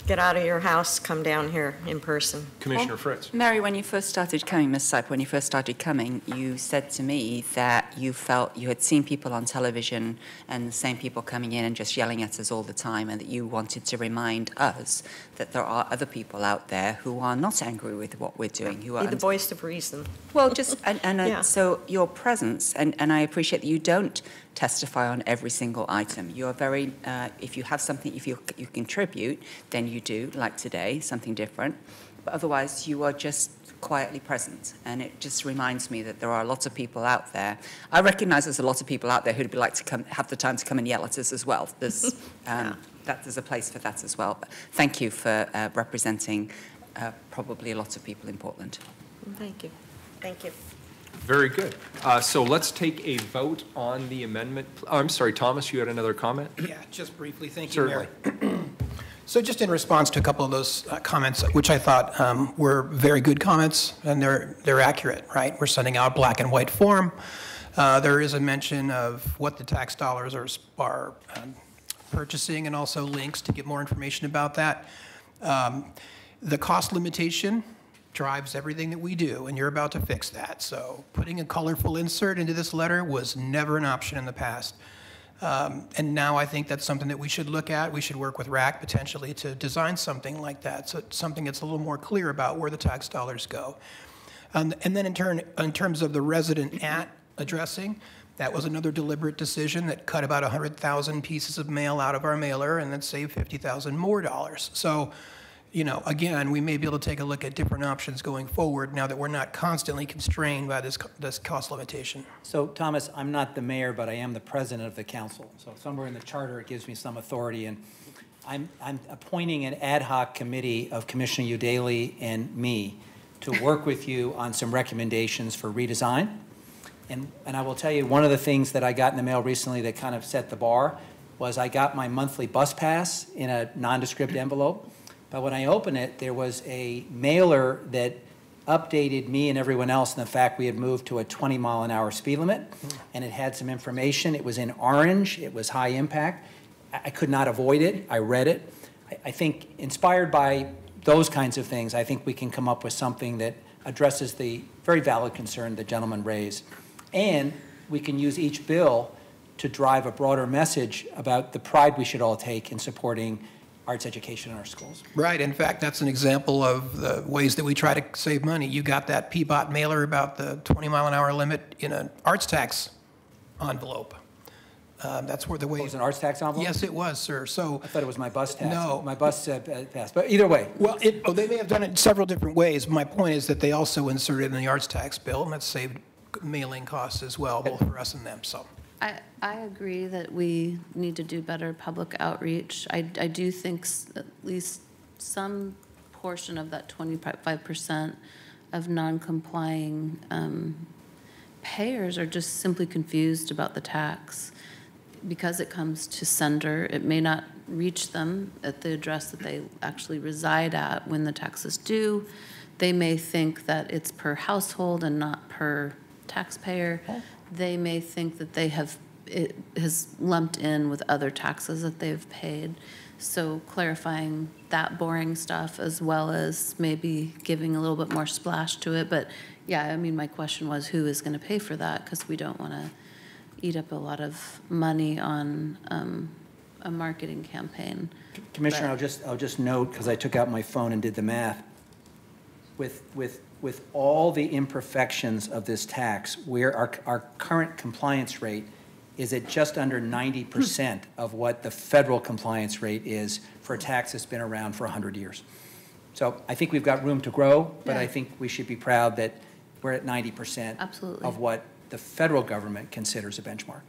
get out of your house, come down here in person. Commissioner Fritz. Mary, when you first started coming, Ms. Sype, when you first started coming, you said to me that you felt you had seen people on television and the same people coming in and just yelling at us all the time, and that you wanted to remind us that there are other people out there who are not angry with what we're doing. Who are Be the voice of reason. Well, just, Yeah. so your presence, and I appreciate that you don't testify on every single item. You are very, if you have something, if you contribute, then you do, like today, something different. But otherwise, you are just quietly present. And it just reminds me that there are lots of people out there. I recognize there's a lot of people out there who'd like to come, have the time to come and yell at us as well. There's, there's a place for that as well. But thank you for representing probably a lot of people in Portland. Thank you. Thank you. Very good. So let's take a vote on the amendment. Oh, I'm sorry, Thomas, you had another comment? Yeah, just briefly. Thank you, Mayor. Certainly. So just in response to a couple of those comments, which I thought were very good comments, and they're accurate, right? We're sending out black and white form. There is a mention of what the tax dollars are purchasing, and also links to get more information about that. The cost limitation drives everything that we do, and you're about to fix that. So putting a colorful insert into this letter was never an option in the past. And now I think that's something that we should look at. We should work with RAC potentially to design something like that, so something that's a little more clear about where the tax dollars go. And then in terms of the resident at addressing, that was another deliberate decision that cut about 100,000 pieces of mail out of our mailer and then saved $50,000 more dollars. So, you know, again, we may be able to take a look at different options going forward now that we're not constantly constrained by this cost limitation. So, Thomas, I'm not the mayor, but I am the president of the council. So somewhere in the charter, it gives me some authority. And I'm appointing an ad hoc committee of Commissioner Udaley and me to work with you on some recommendations for redesign. And I will tell you, one of the things that I got in the mail recently that kind of set the bar was I got my monthly bus pass in a nondescript envelope. But when I opened it, there was a mailer that updated me and everyone else in the fact we had moved to a 20-mile-an-hour speed limit, and it had some information. It was in orange. It was high impact. I could not avoid it. I read it. I think inspired by those kinds of things, I think we can come up with something that addresses the very valid concern the gentleman raised. And we can use each bill to drive a broader message about the pride we should all take in supporting arts education in our schools. Right. In fact, that's an example of the ways that we try to save money. You got that PBOT mailer about the 20-mile-an-hour limit in an arts tax envelope. That's where the way. Oh, it was an arts tax envelope? Yes, it was, sir. So I thought it was my bus tax. No. My bus passed. But either way. Well, they may have done it several different ways. My point is that they also inserted it in the arts tax bill, and that saved mailing costs as well, both for us and them. So. I agree that we need to do better public outreach. I do think at least some portion of that 25% of non-complying payers are just simply confused about the tax. Because it comes to sender, it may not reach them at the address that they actually reside at when the tax is due. They may think that it's per household and not per taxpayer. They may think that it has lumped in with other taxes that they've paid. So clarifying that boring stuff as well as maybe giving a little bit more splash to it. But yeah, I mean, my question was who is going to pay for that? Because we don't want to eat up a lot of money on a marketing campaign. Commissioner, I'll just note, because I took out my phone and did the math, with all the imperfections of this tax, where our current compliance rate is at just under 90% of what the federal compliance rate is for a tax that's been around for 100 years. So I think we've got room to grow, but I think we should be proud that we're at 90% Absolutely. of what the federal government considers a benchmark.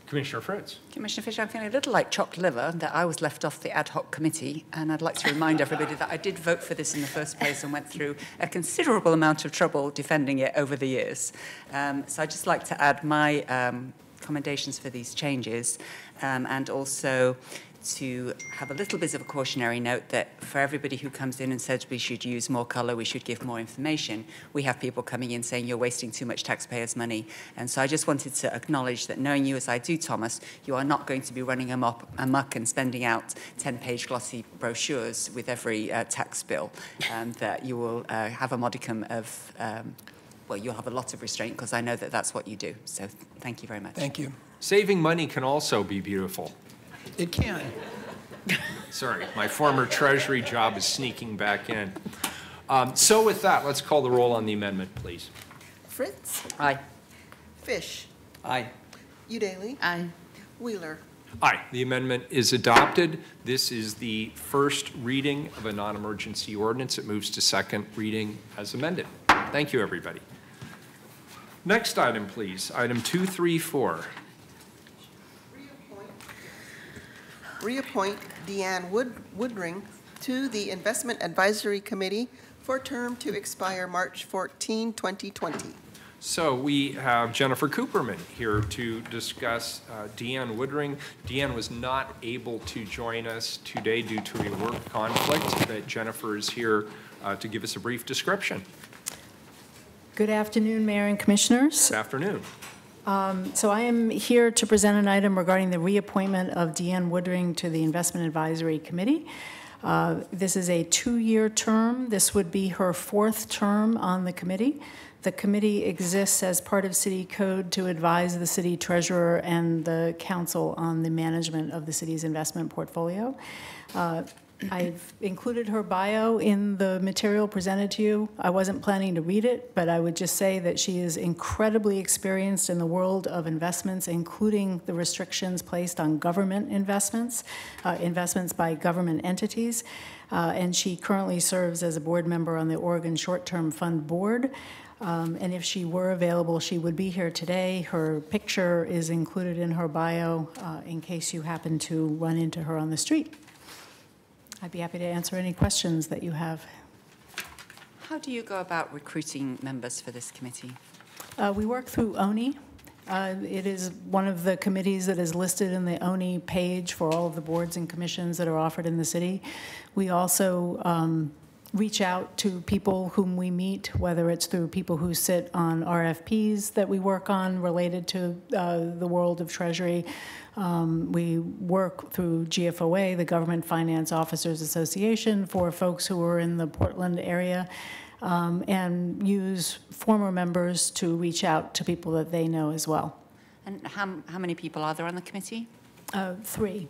Commissioner Fritz. Commissioner Fisher, I'm feeling a little like chopped liver that I was left off the ad hoc committee, and I'd like to remind everybody that I did vote for this in the first place and went through a considerable amount of trouble defending it over the years. So I'd just like to add my commendations for these changes, and also to have a little bit of a cautionary note that for everybody who comes in and says we should use more colour, we should give more information, we have people coming in saying you're wasting too much taxpayers' money. And so I just wanted to acknowledge that, knowing you as I do, Thomas, you are not going to be running amok and spending out 10-page glossy brochures with every tax bill, that you will have a modicum of, well, you'll have a lot of restraint, because I know that that's what you do. So thank you very much. Thank you. Saving money can also be beautiful. It can. Sorry, my former Treasury job is sneaking back in. So with that, let's call the roll on the amendment, please. Fritz? Aye. Fish? Aye. Udaley? Aye. Wheeler? Aye. The amendment is adopted. This is the first reading of a non-emergency ordinance. It moves to second reading as amended. Thank you, everybody. Next item, please. Item 234. Reappoint Deanne Woodring to the Investment Advisory Committee for a term to expire March 14, 2020. So we have Jennifer Cooperman here to discuss Deanne Woodring. Deanne was not able to join us today due to a work conflict, but Jennifer is here to give us a brief description. Good afternoon, Mayor and Commissioners. Good afternoon. So I am here to present an item regarding the reappointment of Deanne Woodring to the Investment Advisory Committee. This is a 2-year term. This would be her 4th term on the committee. The committee exists as part of City Code to advise the city treasurer and the council on the management of the city's investment portfolio. I've included her bio in the material presented to you. I wasn't planning to read it, but I would just say that she is incredibly experienced in the world of investments, including the restrictions placed on government investments, investments by government entities. And she currently serves as a board member on the Oregon Short-Term Fund Board. And if she were available, she would be here today. Her picture is included in her bio in case you happen to run into her on the street. I'd be happy to answer any questions that you have. How do you go about recruiting members for this committee? We work through ONI. It is one of the committees that is listed in the ONI page for all of the boards and commissions that are offered in the city. We also reach out to people whom we meet, whether it's through people who sit on RFPs that we work on related to the world of Treasury. We work through GFOA, the Government Finance Officers Association, for folks who are in the Portland area, and use former members to reach out to people that they know as well. And how many people are there on the committee? 3.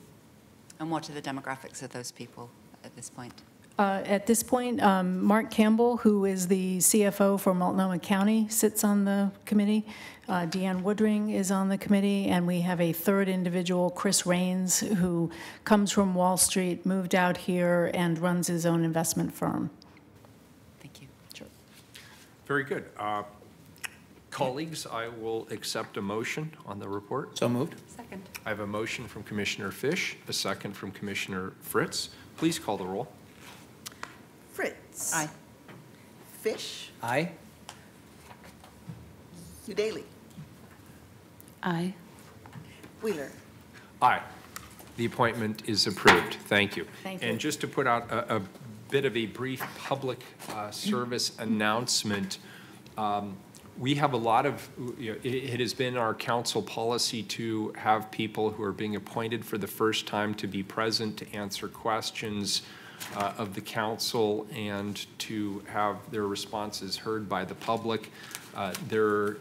And what are the demographics of those people at this point? At this point, Mark Campbell, who is the CFO for Multnomah County, sits on the committee. Deanne Woodring is on the committee, and we have a 3rd individual, Chris Rains, who comes from Wall Street, moved out here, and runs his own investment firm. Thank you. Sure. Very good. Colleagues, I will accept a motion on the report. So moved. Second. I have a motion from Commissioner Fish, a second from Commissioner Fritz. Please call the roll. Fritz? Aye. Fish? Aye. Udaley? Aye. Wheeler? Aye. The appointment is approved. Thank you. Thank you. And just to put out a bit of a brief public service announcement, we have a lot of, it has been our council policy to have people who are being appointed for the first time to be present, to answer questions of the council, and to have their responses heard by the public. There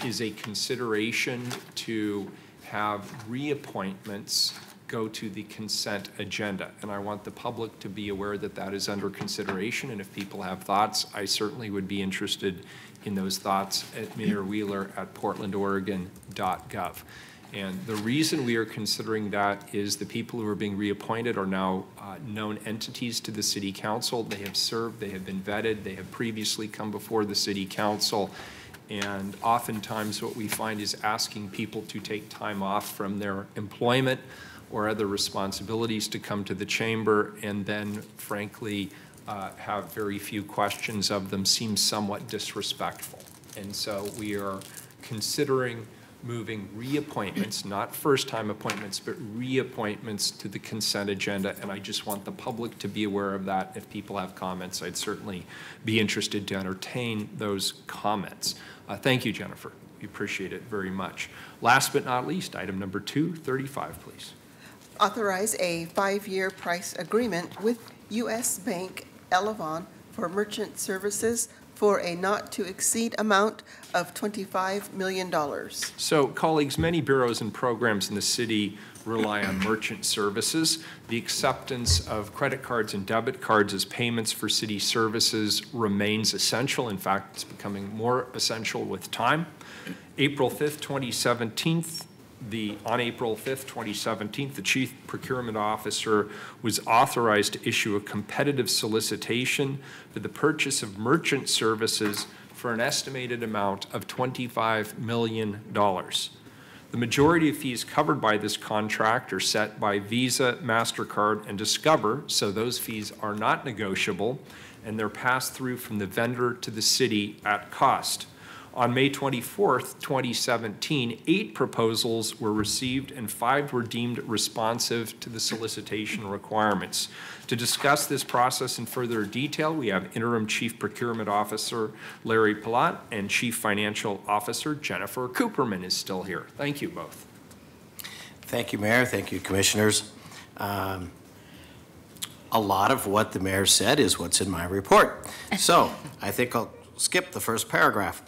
is a consideration to have reappointments go to the consent agenda. And I want the public to be aware that that is under consideration. And if people have thoughts, I certainly would be interested in those thoughts at Mayor Wheeler at portlandoregon.gov. And the reason we are considering that is the people who are being reappointed are now known entities to the City Council. They have served, they have been vetted, they have previously come before the City Council. And oftentimes what we find is asking people to take time off from their employment or other responsibilities to come to the chamber, and then frankly have very few questions of them seems somewhat disrespectful. And so we are considering moving reappointments, not first-time appointments, but reappointments to the consent agenda, and I just want the public to be aware of that. If people have comments, I'd certainly be interested to entertain those comments. Thank you, Jennifer. We appreciate it very much. Last but not least, item number 235, please. Authorize a 5-year price agreement with U.S. Bank Elavon for merchant services for a not-to-exceed amount of $25 million. So, colleagues, many bureaus and programs in the city rely on merchant services. The acceptance of credit cards and debit cards as payments for city services remains essential. In fact, it's becoming more essential with time. April 5th, 2017, on April 5th, 2017, the Chief Procurement Officer was authorized to issue a competitive solicitation for the purchase of merchant services for an estimated amount of $25 million. The majority of fees covered by this contract are set by Visa, MasterCard, and Discover, so those fees are not negotiable, and they're passed through from the vendor to the city at cost. On May 24th, 2017, 8 proposals were received and 5 were deemed responsive to the solicitation requirements. To discuss this process in further detail, we have Interim Chief Procurement Officer Larry Palat and Chief Financial Officer Jennifer Cooperman is still here. Thank you both. Thank you, Mayor. Thank you, Commissioners. A lot of what the Mayor said is what's in my report. So I think I'll skip the first paragraph.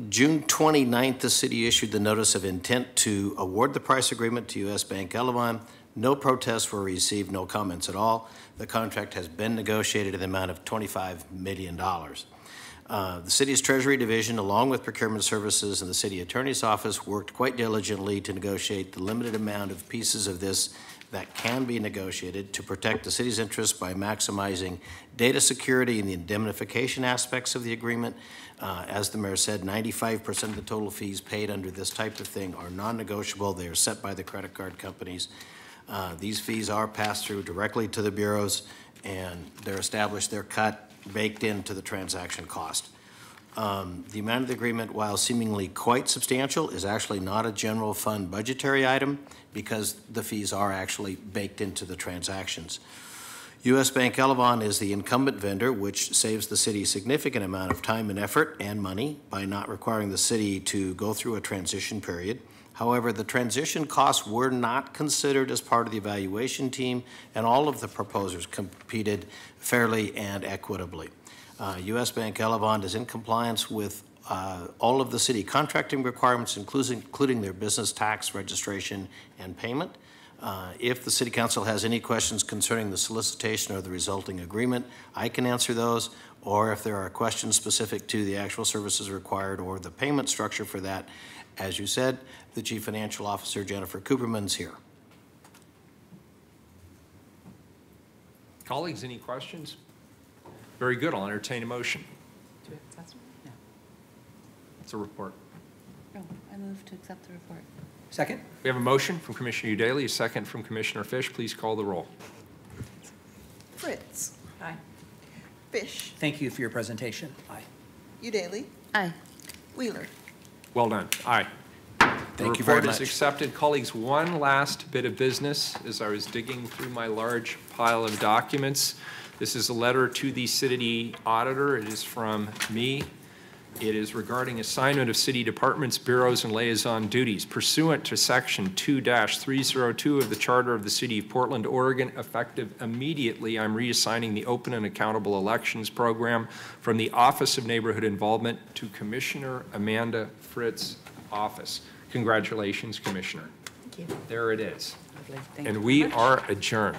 June 29th, the city issued the notice of intent to award the price agreement to U.S. Bank Elavon. No protests were received, no comments at all. The contract has been negotiated at the amount of $25 million. The city's Treasury Division, along with Procurement Services and the City Attorney's Office, worked quite diligently to negotiate the limited amount of pieces of this that can be negotiated to protect the city's interests by maximizing data security and the indemnification aspects of the agreement. As the Mayor said, 95% of the total fees paid under this type of thing are non-negotiable. They are set by the credit card companies. These fees are passed through directly to the bureaus, and they're established, they're cut, baked into the transaction cost. The amount of the agreement, while seemingly quite substantial, is actually not a general fund budgetary item because the fees are actually baked into the transactions. U.S. Bank Elavon is the incumbent vendor, which saves the city a significant amount of time and effort and money by not requiring the city to go through a transition period. However, the transition costs were not considered as part of the evaluation team, and all of the proposers competed fairly and equitably. U.S. Bank Elavon is in compliance with all of the city contracting requirements, including their business tax registration and payment. If the City Council has any questions concerning the solicitation or the resulting agreement, I can answer those, or if there are questions specific to the actual services required or the payment structure for that, as you said, the Chief Financial Officer, Jennifer Cooperman, is here. Colleagues, any questions? Very good. I'll entertain a motion. Do we have a assessment? No. It's a report. No, I move to accept the report. Second. We have a motion from Commissioner Udaley, a second from Commissioner Fish. Please call the roll. Fritz. Aye. Fish. Thank you for your presentation. Aye. Udaley. Aye. Wheeler. Well done. Aye. Thank you very The report much. is accepted. Colleagues, one last bit of business as I was digging through my large pile of documents. This is a letter to the city auditor. It is from me. It is regarding assignment of city departments, bureaus, and liaison duties. Pursuant to Section 2-302 of the Charter of the City of Portland, Oregon, effective immediately, I'm reassigning the Open and Accountable Elections Program from the Office of Neighborhood Involvement to Commissioner Amanda Fritz's office. Congratulations, Commissioner. Thank you. There it is. Lovely. Thank And you we very much. are adjourned.